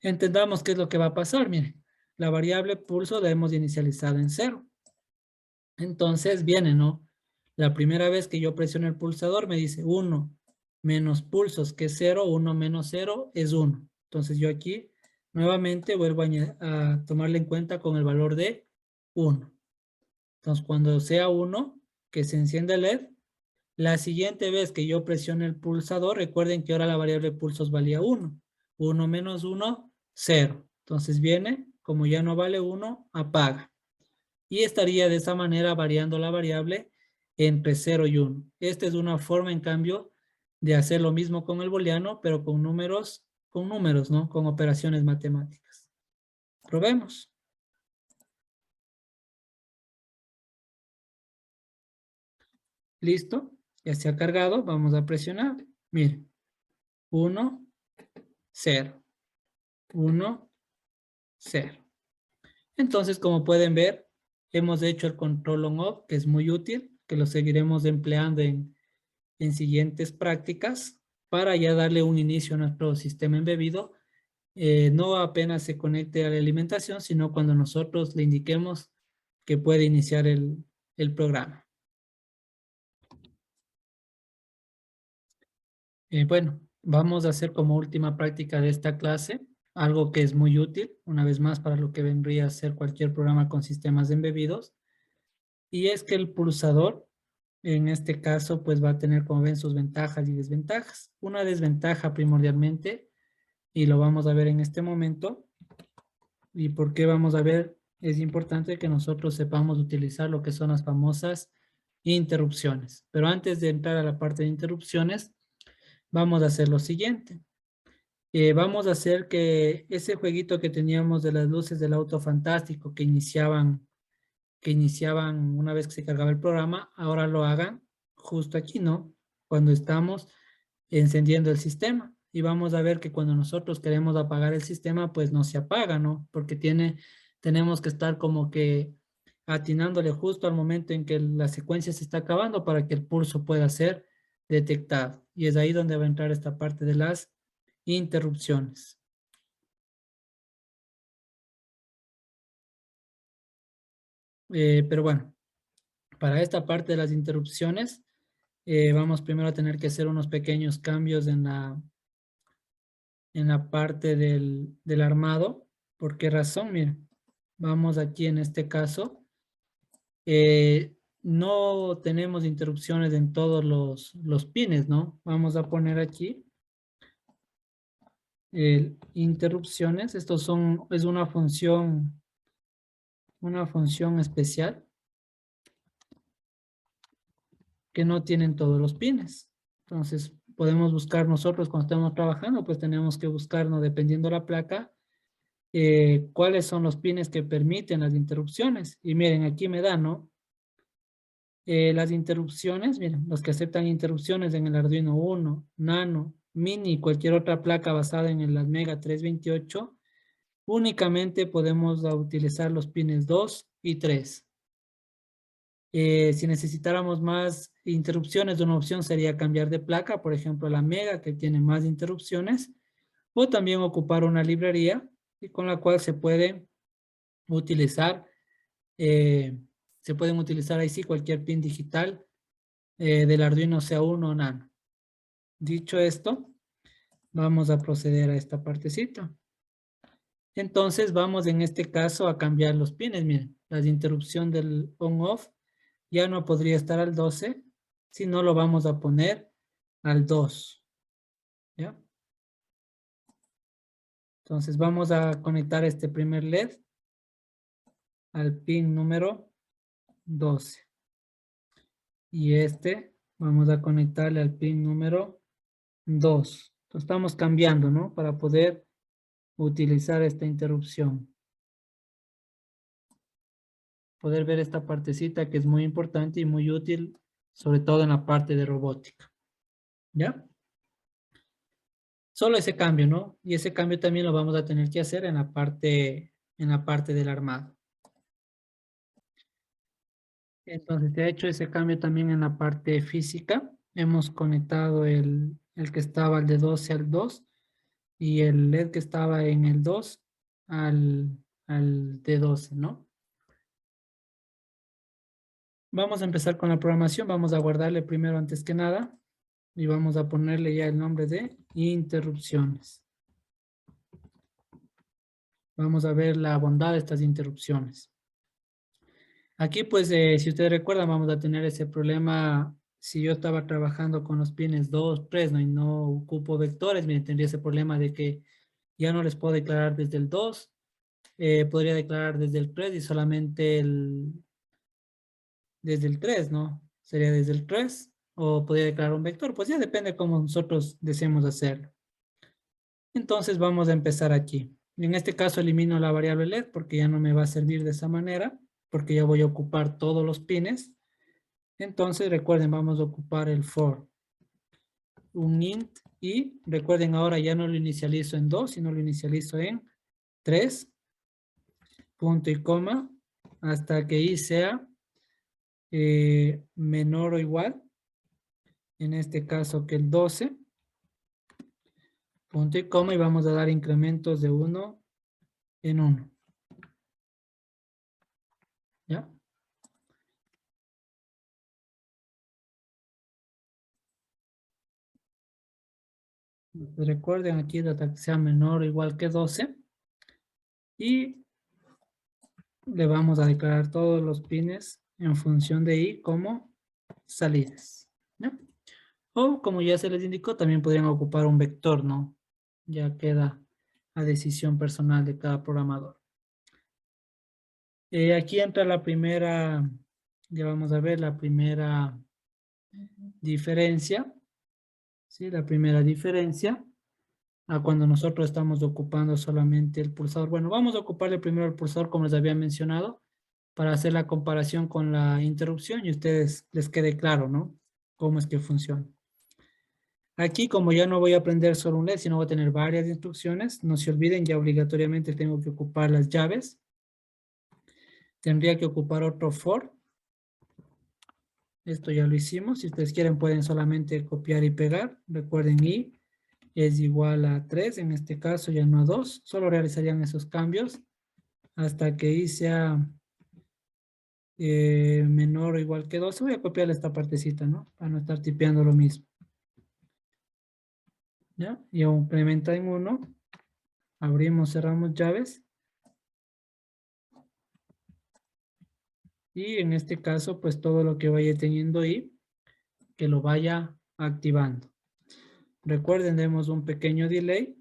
S1: Entendamos qué es lo que va a pasar, miren. La variable pulso la hemos inicializado en 0. Entonces viene, ¿no? La primera vez que yo presiono el pulsador me dice 1 menos pulsos, que es 0, 1 menos 0 es 1. Entonces yo aquí nuevamente vuelvo a tomarle en cuenta con el valor de 1. Entonces cuando sea 1, que se encienda el LED, la siguiente vez que yo presione el pulsador, recuerden que ahora la variable pulsos valía 1. 1 menos 1, 0. Entonces viene, como ya no vale 1, apaga. Y estaría de esa manera variando la variable entre 0 y 1. Esta es una forma, en cambio, de hacer lo mismo con el booleano, pero con números, ¿no? Con operaciones matemáticas. Probemos. Listo. Ya se ha cargado. Vamos a presionar. Miren. 1, 0. 1, 0. Entonces, como pueden ver, hemos hecho el control on-off, que es muy útil, que lo seguiremos empleando en siguientes prácticas para ya darle un inicio a nuestro sistema embebido. No apenas se conecte a la alimentación, sino cuando nosotros le indiquemos que puede iniciar el programa. Bueno, vamos a hacer como última práctica de esta clase, algo que es muy útil, una vez más, para lo que vendría a ser cualquier programa con sistemas embebidos, y es que el pulsador, en este caso, pues va a tener, como ven, sus ventajas y desventajas. Una desventaja primordialmente, y lo vamos a ver en este momento, y por qué vamos a ver, es importante que nosotros sepamos utilizar lo que son las famosas interrupciones. Pero antes de entrar a la parte de interrupciones, vamos a hacer lo siguiente. Vamos a hacer que ese jueguito que teníamos de las luces del auto fantástico que iniciaban una vez que se cargaba el programa, ahora lo hagan justo aquí, ¿no? Cuando estamos encendiendo el sistema. Y vamos a ver que cuando nosotros queremos apagar el sistema, pues no se apaga, ¿no? Porque tenemos que estar como que atinándole justo al momento en que la secuencia se está acabando para que el pulso pueda ser detectado. Y es ahí donde va a entrar esta parte de las interrupciones. Pero bueno, para esta parte de las interrupciones, vamos primero a tener que hacer unos pequeños cambios en la parte del armado. ¿Por qué razón? Miren, vamos aquí en este caso. No tenemos interrupciones en todos los pines, ¿no? Vamos a poner aquí interrupciones. Es una función especial que no tienen todos los pines. Entonces, podemos buscar nosotros cuando estamos trabajando, pues tenemos que buscarnos, dependiendo de la placa, cuáles son los pines que permiten las interrupciones. Y miren, aquí me da, ¿no? Las interrupciones, miren, los que aceptan interrupciones en el Arduino Uno, Nano, Mini y cualquier otra placa basada en el Atmega 328, únicamente podemos utilizar los pines 2 y 3. Si necesitáramos más interrupciones, una opción sería cambiar de placa, por ejemplo, la Mega, que tiene más interrupciones, o también ocupar una librería y con la cual se puede utilizar, se pueden utilizar ahí sí cualquier pin digital del Arduino CA1 Nano. Dicho esto, vamos a proceder a esta partecita. Entonces vamos en este caso a cambiar los pines. Miren, la interrupción del on-off ya no podría estar al 12, sino lo vamos a poner al 2. ¿Ya? Entonces vamos a conectar este primer LED al pin número 12. Y este vamos a conectarle al pin número 2. Entonces estamos cambiando, ¿no? Para poder utilizar esta interrupción. Poder ver esta partecita que es muy importante y muy útil, sobre todo en la parte de robótica. ¿Ya? Solo ese cambio, ¿no? Y ese cambio también lo vamos a tener que hacer en la parte del armado. Entonces, de hecho, ese cambio también en la parte física. Hemos conectado el que estaba al de 12 al 2 y el LED que estaba en el 2 al de 12, ¿no? Vamos a empezar con la programación. Vamos a guardarle primero antes que nada y vamos a ponerle ya el nombre de interrupciones. Vamos a ver la bondad de estas interrupciones. Aquí, pues, si ustedes recuerdan, vamos a tener ese problema. Si yo estaba trabajando con los pines 2, 3, ¿no? Y no ocupo vectores, miren, tendría ese problema de que ya no les puedo declarar desde el 2. Podría declarar desde el 3 y solamente desde el 3, ¿no? Sería desde el 3 o podría declarar un vector. Pues ya depende cómo nosotros deseemos hacerlo. Entonces vamos a empezar aquí. En este caso elimino la variable LED porque ya no me va a servir de esa manera, porque ya voy a ocupar todos los pines. Entonces recuerden, vamos a ocupar el for. Un int y recuerden ahora ya no lo inicializo en 2, sino lo inicializo en 3, punto y coma, hasta que I sea menor o igual, en este caso que el 12, punto y coma, y vamos a dar incrementos de 1 en 1. ¿Ya? Recuerden aquí hasta que sea menor o igual que 12. Y le vamos a declarar todos los pines en función de I como salidas. ¿Ya? O como ya se les indicó, también podrían ocupar un vector, ¿no? Ya queda a decisión personal de cada programador. Aquí entra la primera, ya vamos a ver la primera diferencia. ¿Sí? La primera diferencia a cuando nosotros estamos ocupando solamente el pulsador. Bueno, vamos a ocuparle primero el pulsador como les había mencionado para hacer la comparación con la interrupción y a ustedes les quede claro, ¿no? Cómo es que funciona. Aquí, como ya no voy a aprender solo un LED, sino voy a tener varias instrucciones, no se olviden, ya obligatoriamente tengo que ocupar las llaves. Tendría que ocupar otro for. Esto ya lo hicimos. Si ustedes quieren, pueden solamente copiar y pegar. Recuerden, i es igual a 3, en este caso ya no a 2. Solo realizarían esos cambios hasta que i sea menor o igual que 12. Voy a copiar esta partecita, ¿no? Para no estar tipeando lo mismo. ¿Ya? Y implementa en 1. Abrimos, cerramos llaves. Y en este caso, pues todo lo que vaya teniendo i, que lo vaya activando. Recuerden, demos un pequeño delay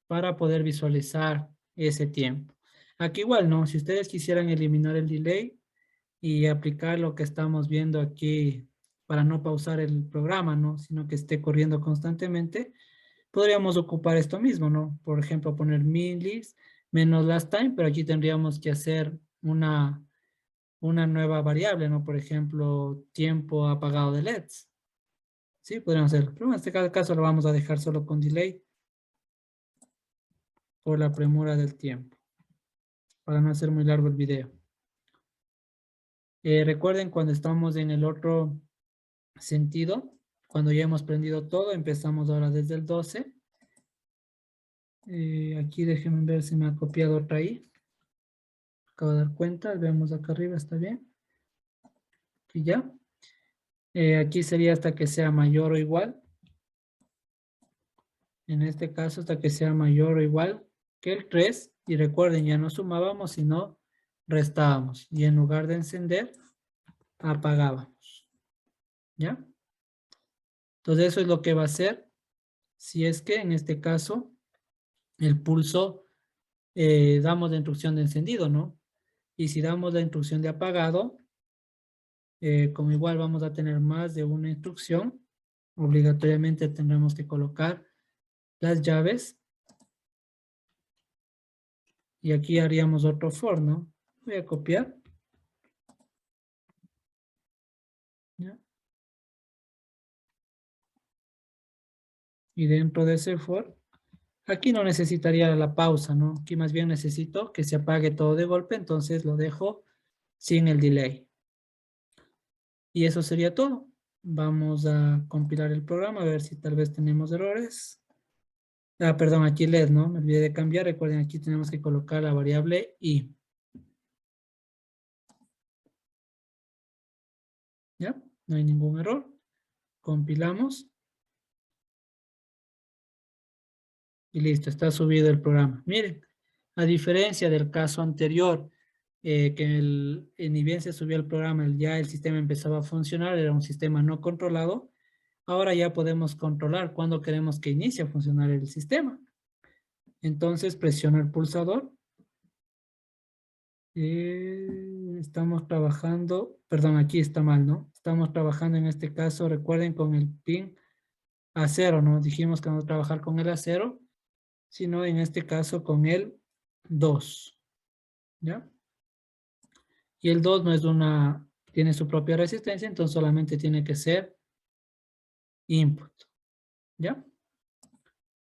S1: para poder visualizar ese tiempo. Aquí igual, ¿no? Si ustedes quisieran eliminar el delay y aplicar lo que estamos viendo aquí para no pausar el programa, ¿no? Sino que esté corriendo constantemente, podríamos ocupar esto mismo, ¿no? Por ejemplo, poner milis menos last time, pero aquí tendríamos que hacer una nueva variable, ¿no? Por ejemplo, tiempo apagado de LEDs. Sí, podríamos hacerlo. Pero en este caso lo vamos a dejar solo con delay por la premura del tiempo, para no hacer muy largo el video. Recuerden cuando estamos en el otro sentido, cuando ya hemos prendido todo, empezamos ahora desde el 12. Aquí déjenme ver si me ha copiado otra ahí. Acabo de dar cuenta, vemos acá arriba, está bien. Y ya. Aquí sería hasta que sea mayor o igual. En este caso, hasta que sea mayor o igual que el 3. Y recuerden, ya no sumábamos, sino restábamos. Y en lugar de encender, apagábamos. ¿Ya? Entonces eso es lo que va a hacer si es que en este caso el pulso damos la instrucción de encendido, ¿no? Y si damos la instrucción de apagado, como igual vamos a tener más de una instrucción, obligatoriamente tendremos que colocar las llaves. Y aquí haríamos otro for, ¿no? Voy a copiar. ¿Ya? Y dentro de ese for, aquí no necesitaría la pausa, ¿no? Aquí más bien necesito que se apague todo de golpe, entonces lo dejo sin el delay. Y eso sería todo. Vamos a compilar el programa, a ver si tal vez tenemos errores. Ah, perdón, aquí LED, ¿no? Me olvidé de cambiar. Recuerden, aquí tenemos que colocar la variable i. ¿Ya? No hay ningún error. Compilamos. Y listo, está subido el programa. Miren, a diferencia del caso anterior, ni bien se subió el programa, ya el sistema empezaba a funcionar, era un sistema no controlado. Ahora ya podemos controlar cuándo queremos que inicie a funcionar el sistema. Entonces presiono el pulsador. Estamos trabajando, perdón, aquí está mal, ¿no? Estamos trabajando en este caso, recuerden, con el pin A0, ¿no? Dijimos que vamos a trabajar con el A0, sino en este caso con el 2, ¿ya? Y el 2 no es tiene su propia resistencia, entonces solamente tiene que ser input, ¿ya?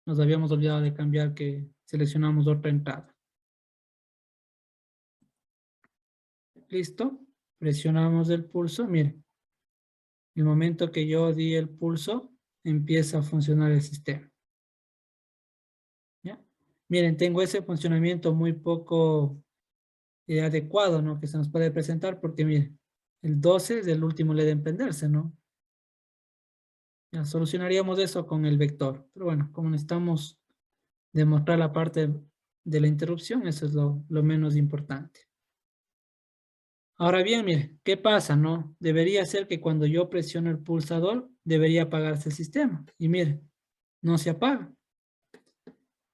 S1: Nos habíamos olvidado de cambiar que Seleccionamos otra entrada. Listo. Presionamos el pulso. Miren, el momento que yo di el pulso, empieza a funcionar el sistema. ¿Ya? Miren, tengo ese funcionamiento muy poco adecuado, ¿no? Que se nos puede presentar porque, miren, el 12 es el último LED en prenderse, ¿no? Ya, solucionaríamos eso con el vector. Pero bueno, como necesitamos demostrar la parte de la interrupción, eso es lo menos importante. Ahora bien, mire, ¿qué pasa, no? Debería ser que cuando yo presiono el pulsador, debería apagarse el sistema. Y mire, no se apaga.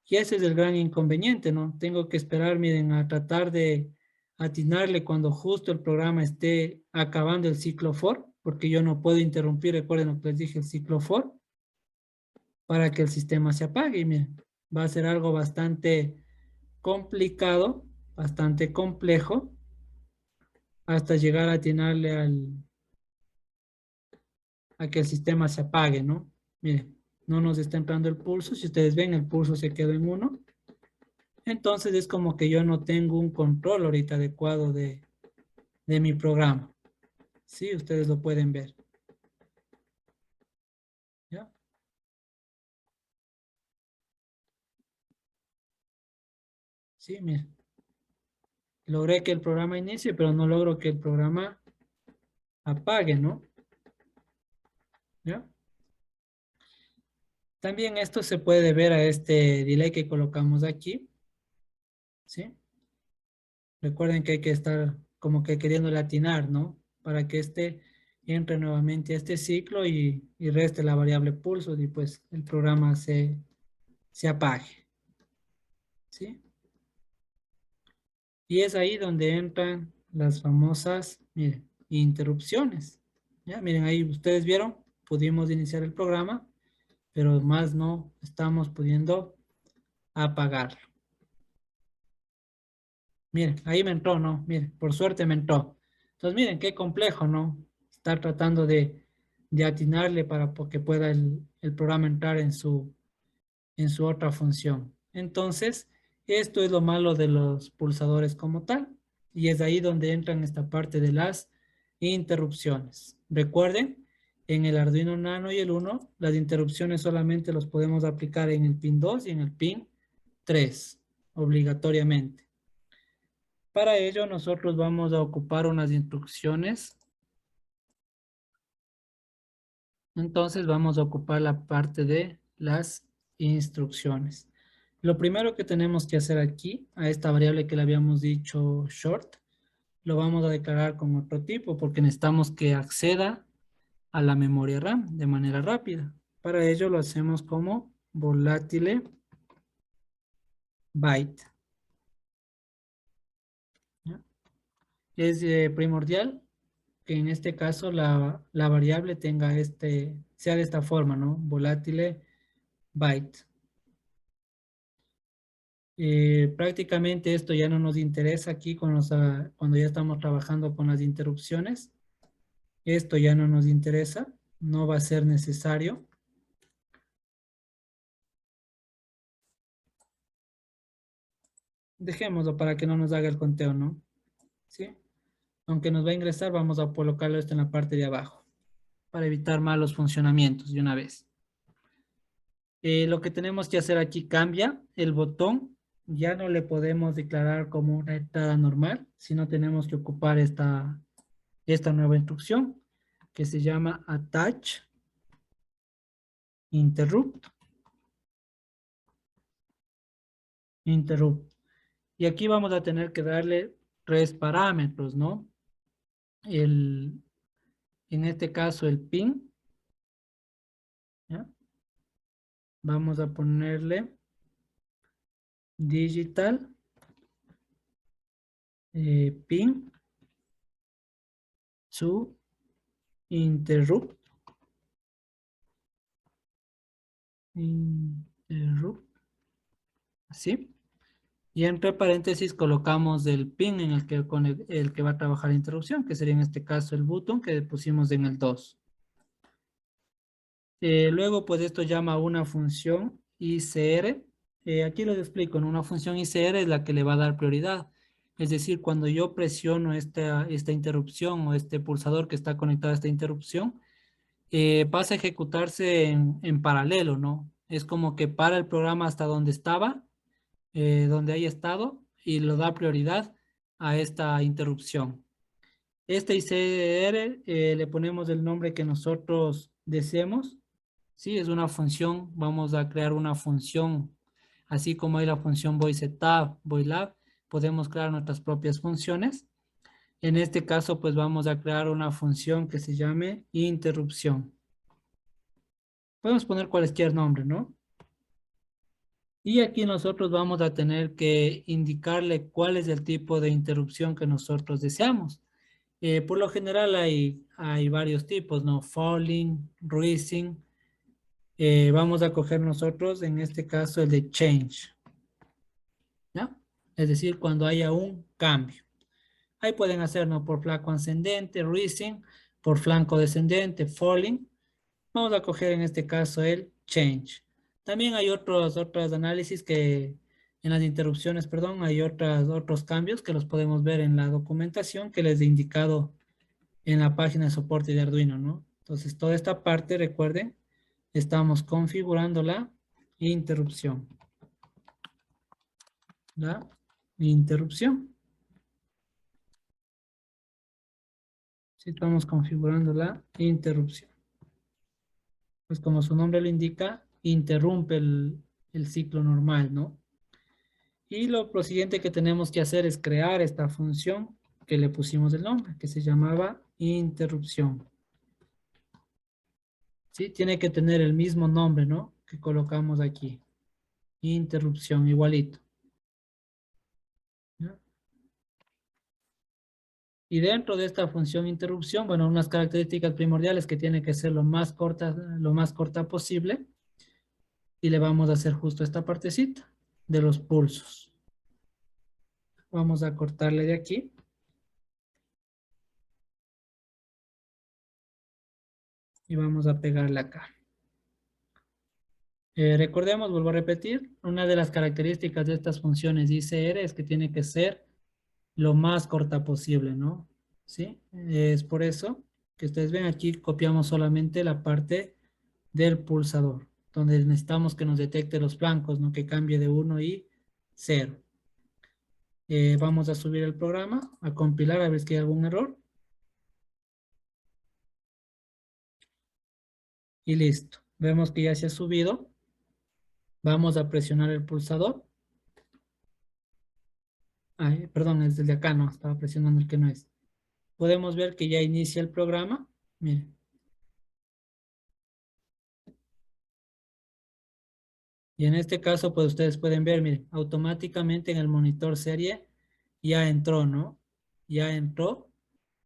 S1: Y ese es el gran inconveniente, ¿no? Tengo que esperar, miren, a tratar de atinarle cuando justo el programa esté acabando el ciclo for, porque yo no puedo interrumpir, recuerden lo que les dije, el ciclo for, para que el sistema se apague. Y miren, va a ser algo bastante complicado, bastante complejo, hasta llegar a atinarle a que el sistema se apague, ¿no? Miren, no nos está entrando el pulso. Si ustedes ven, el pulso se quedó en 1. Entonces es como que yo no tengo un control ahorita adecuado de mi programa. Sí, ustedes lo pueden ver. ¿Ya? Sí, miren. Logré que el programa inicie, pero no logro que el programa apague, ¿no? ¿Ya? También esto se puede ver a este delay que colocamos aquí. ¿Sí? Recuerden que hay que estar como que queriendo latinar, ¿no? Para que este entre nuevamente a este ciclo y reste la variable pulso y pues el programa se apague. ¿Sí? Y es ahí donde entran las famosas, miren, interrupciones. ¿Ya? Miren, ahí ustedes vieron, pudimos iniciar el programa, pero más no estamos pudiendo apagarlo. Miren, ahí me entró, ¿no? Miren, por suerte me entró. Entonces, miren, qué complejo, ¿no? Estar tratando de atinarle para que pueda el programa entrar en su otra función. Entonces, esto es lo malo de los pulsadores como tal. Y es ahí donde entran esta parte de las interrupciones. Recuerden, en el Arduino Nano y el 1, las interrupciones solamente los podemos aplicar en el pin 2 y en el pin 3, obligatoriamente. Para ello, nosotros vamos a ocupar unas instrucciones. Entonces, vamos a ocupar la parte de las instrucciones. Lo primero que tenemos que hacer aquí, a esta variable que le habíamos dicho short, lo vamos a declarar con otro tipo porque necesitamos que acceda a la memoria RAM de manera rápida. Para ello lo hacemos como volatile byte. ¿Ya? Es primordial que en este caso la variable tenga sea de esta forma, ¿no? Volatile byte. Prácticamente esto ya no nos interesa aquí cuando ya estamos trabajando con las interrupciones. Esto ya no nos interesa, no va a ser necesario. Dejémoslo para que no nos haga el conteo, ¿no? ¿Sí? Aunque nos va a ingresar, vamos a colocarlo esto en la parte de abajo para evitar malos funcionamientos de una vez. Lo que tenemos que hacer aquí cambia. El botón ya no le podemos declarar como una entrada normal, sino tenemos que ocupar esta nueva instrucción que se llama attach interrupt. Y aquí vamos a tener que darle 3 parámetros, ¿no? En este caso el pin, ¿ya? Vamos a ponerle digital pin to interrupt. ¿Así? Y entre paréntesis colocamos el pin en el que, con el que va a trabajar la interrupción, que sería en este caso el botón que pusimos en el 2. Luego, pues esto llama a una función ICR, aquí les explico, en una función ICR es la que le va a dar prioridad. Es decir, cuando yo presiono esta interrupción o este pulsador que está conectado a esta interrupción, pasa a ejecutarse en paralelo, ¿no? Es como que para el programa hasta donde estaba, donde haya estado, y lo da prioridad a esta interrupción. Este ICR le ponemos el nombre que nosotros deseemos. Sí, es una función. Vamos a crear una función, así como hay la función voiceTab, voilab, podemos crear nuestras propias funciones. En este caso, pues vamos a crear una función que se llame interrupción. Podemos poner cualquier nombre, ¿no? Y aquí nosotros vamos a tener que indicarle cuál es el tipo de interrupción que nosotros deseamos. Por lo general hay varios tipos, ¿no? Falling, rising. Vamos a coger nosotros, en este caso, el de change, ¿ya? Es decir, cuando haya un cambio. Ahí pueden hacerlo por flanco ascendente, rising, por flanco descendente, falling. Vamos a coger en este caso el change. También hay otros análisis que en las interrupciones, perdón, hay otros cambios que los podemos ver en la documentación que les he indicado en la página de soporte de Arduino, ¿no? Entonces, toda esta parte, recuerden, estamos configurando la interrupción. La interrupción. Sí, estamos configurando la interrupción. Pues como su nombre lo indica, interrumpe el ciclo normal, ¿no? Y lo siguiente que tenemos que hacer es crear esta función que le pusimos el nombre, que se llamaba interrupción. ¿Sí? Tiene que tener el mismo nombre, ¿no? Que colocamos aquí. Interrupción, igualito. ¿Ya? Y dentro de esta función interrupción, bueno, unas características primordiales que tiene que ser lo más corta posible. Y le vamos a hacer justo esta partecita de los pulsos. Vamos a cortarle de aquí. Y vamos a pegarle acá. Recordemos, vuelvo a repetir, una de las características de estas funciones ICR es que tiene que ser lo más corta posible, ¿no? ¿Sí? Es por eso que ustedes ven aquí, copiamos solamente la parte del pulsador, donde necesitamos que nos detecte los flancos, ¿no? Que cambie de 1 y 0. Vamos a subir el programa, a compilar, a ver si hay algún error. Y listo. Vemos que ya se ha subido. Vamos a presionar el pulsador. Ay, perdón, es el de acá, no, estaba presionando el que no es. Podemos ver que ya inicia el programa. Miren. Y en este caso, pues ustedes pueden ver, miren, automáticamente en el monitor serie ya entró, ¿no? Ya entró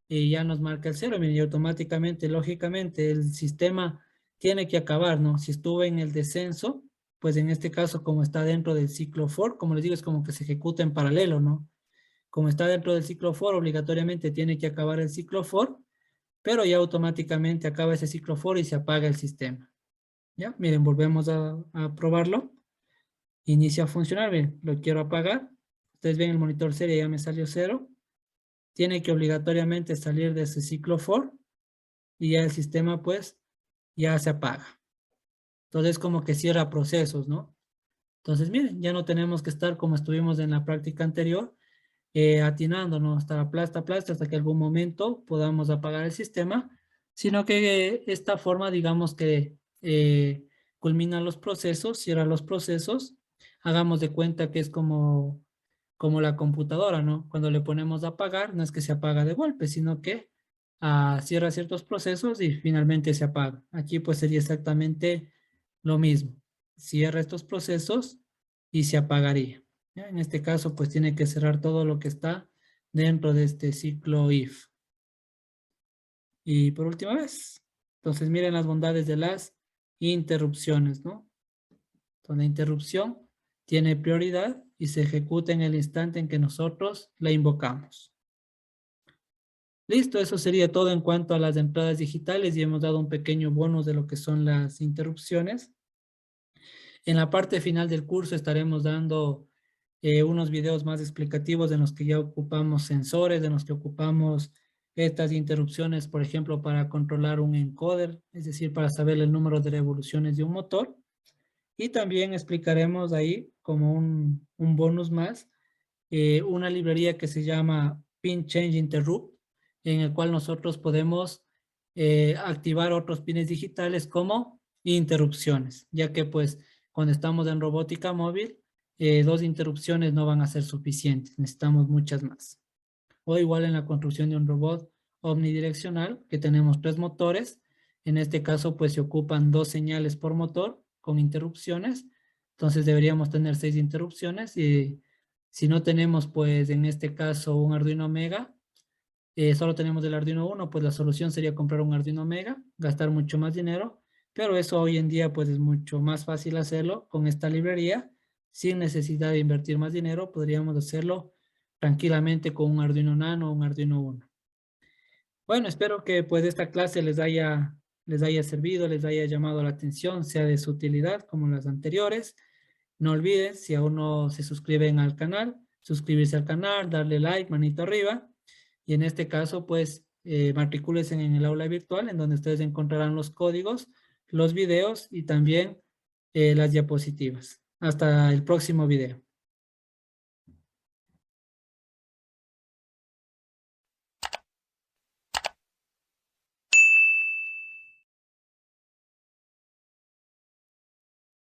S1: y ya nos marca el 0, miren, y automáticamente, lógicamente, el sistema tiene que acabar, ¿no? Si estuvo en el descenso, pues en este caso, como está dentro del ciclo for, como les digo, es como que se ejecuta en paralelo, ¿no? Como está dentro del ciclo for, obligatoriamente tiene que acabar el ciclo for, pero ya automáticamente acaba ese ciclo for y se apaga el sistema. ¿Ya? Miren, volvemos a probarlo. Inicia a funcionar, bien, lo quiero apagar. Ustedes ven el monitor serie, ya me salió 0. Tiene que obligatoriamente salir de ese ciclo for y ya el sistema pues ya se apaga. Entonces como que cierra procesos, ¿no? Entonces miren, ya no tenemos que estar como estuvimos en la práctica anterior, atinándonos hasta aplasta, hasta que algún momento podamos apagar el sistema, sino que esta forma, digamos que culmina los procesos, cierra los procesos, hagamos de cuenta que es como la computadora, ¿no? Cuando le ponemos a apagar, no es que se apaga de golpe, sino que cierra ciertos procesos y finalmente se apaga. Aquí pues sería exactamente lo mismo. Cierra estos procesos y se apagaría. ¿Ya? En este caso, pues tiene que cerrar todo lo que está dentro de este ciclo if. Y por última vez, entonces miren las bondades de las interrupciones, ¿no? Donde interrupción tiene prioridad y se ejecuta en el instante en que nosotros la invocamos. Listo, eso sería todo en cuanto a las entradas digitales y hemos dado un pequeño bonus de lo que son las interrupciones. En la parte final del curso estaremos dando unos videos más explicativos en los que ya ocupamos sensores, en los que ocupamos estas interrupciones, por ejemplo, para controlar un encoder, es decir, para saber el número de revoluciones de un motor. Y también explicaremos ahí, como un bonus más, una librería que se llama Pin Change Interrupt, en el cual nosotros podemos activar otros pines digitales como interrupciones, ya que pues cuando estamos en robótica móvil, dos interrupciones no van a ser suficientes, necesitamos muchas más. O igual en la construcción de un robot omnidireccional, que tenemos 3 motores, en este caso pues se ocupan 2 señales por motor con interrupciones, entonces deberíamos tener 6 interrupciones y si no tenemos pues en este caso un Arduino Mega, solo tenemos el Arduino Uno, pues la solución sería comprar un Arduino Mega, gastar mucho más dinero, pero eso hoy en día pues es mucho más fácil hacerlo con esta librería, sin necesidad de invertir más dinero, podríamos hacerlo tranquilamente con un Arduino Nano o un Arduino Uno. Bueno, espero que pues esta clase les haya servido, les haya llamado la atención, sea de su utilidad como las anteriores. No olviden, si aún no se suscriben al canal, suscribirse al canal, darle like, manito arriba. Y en este caso, pues, matricúlense en el aula virtual, en donde ustedes encontrarán los códigos, los videos y también las diapositivas. Hasta el próximo video.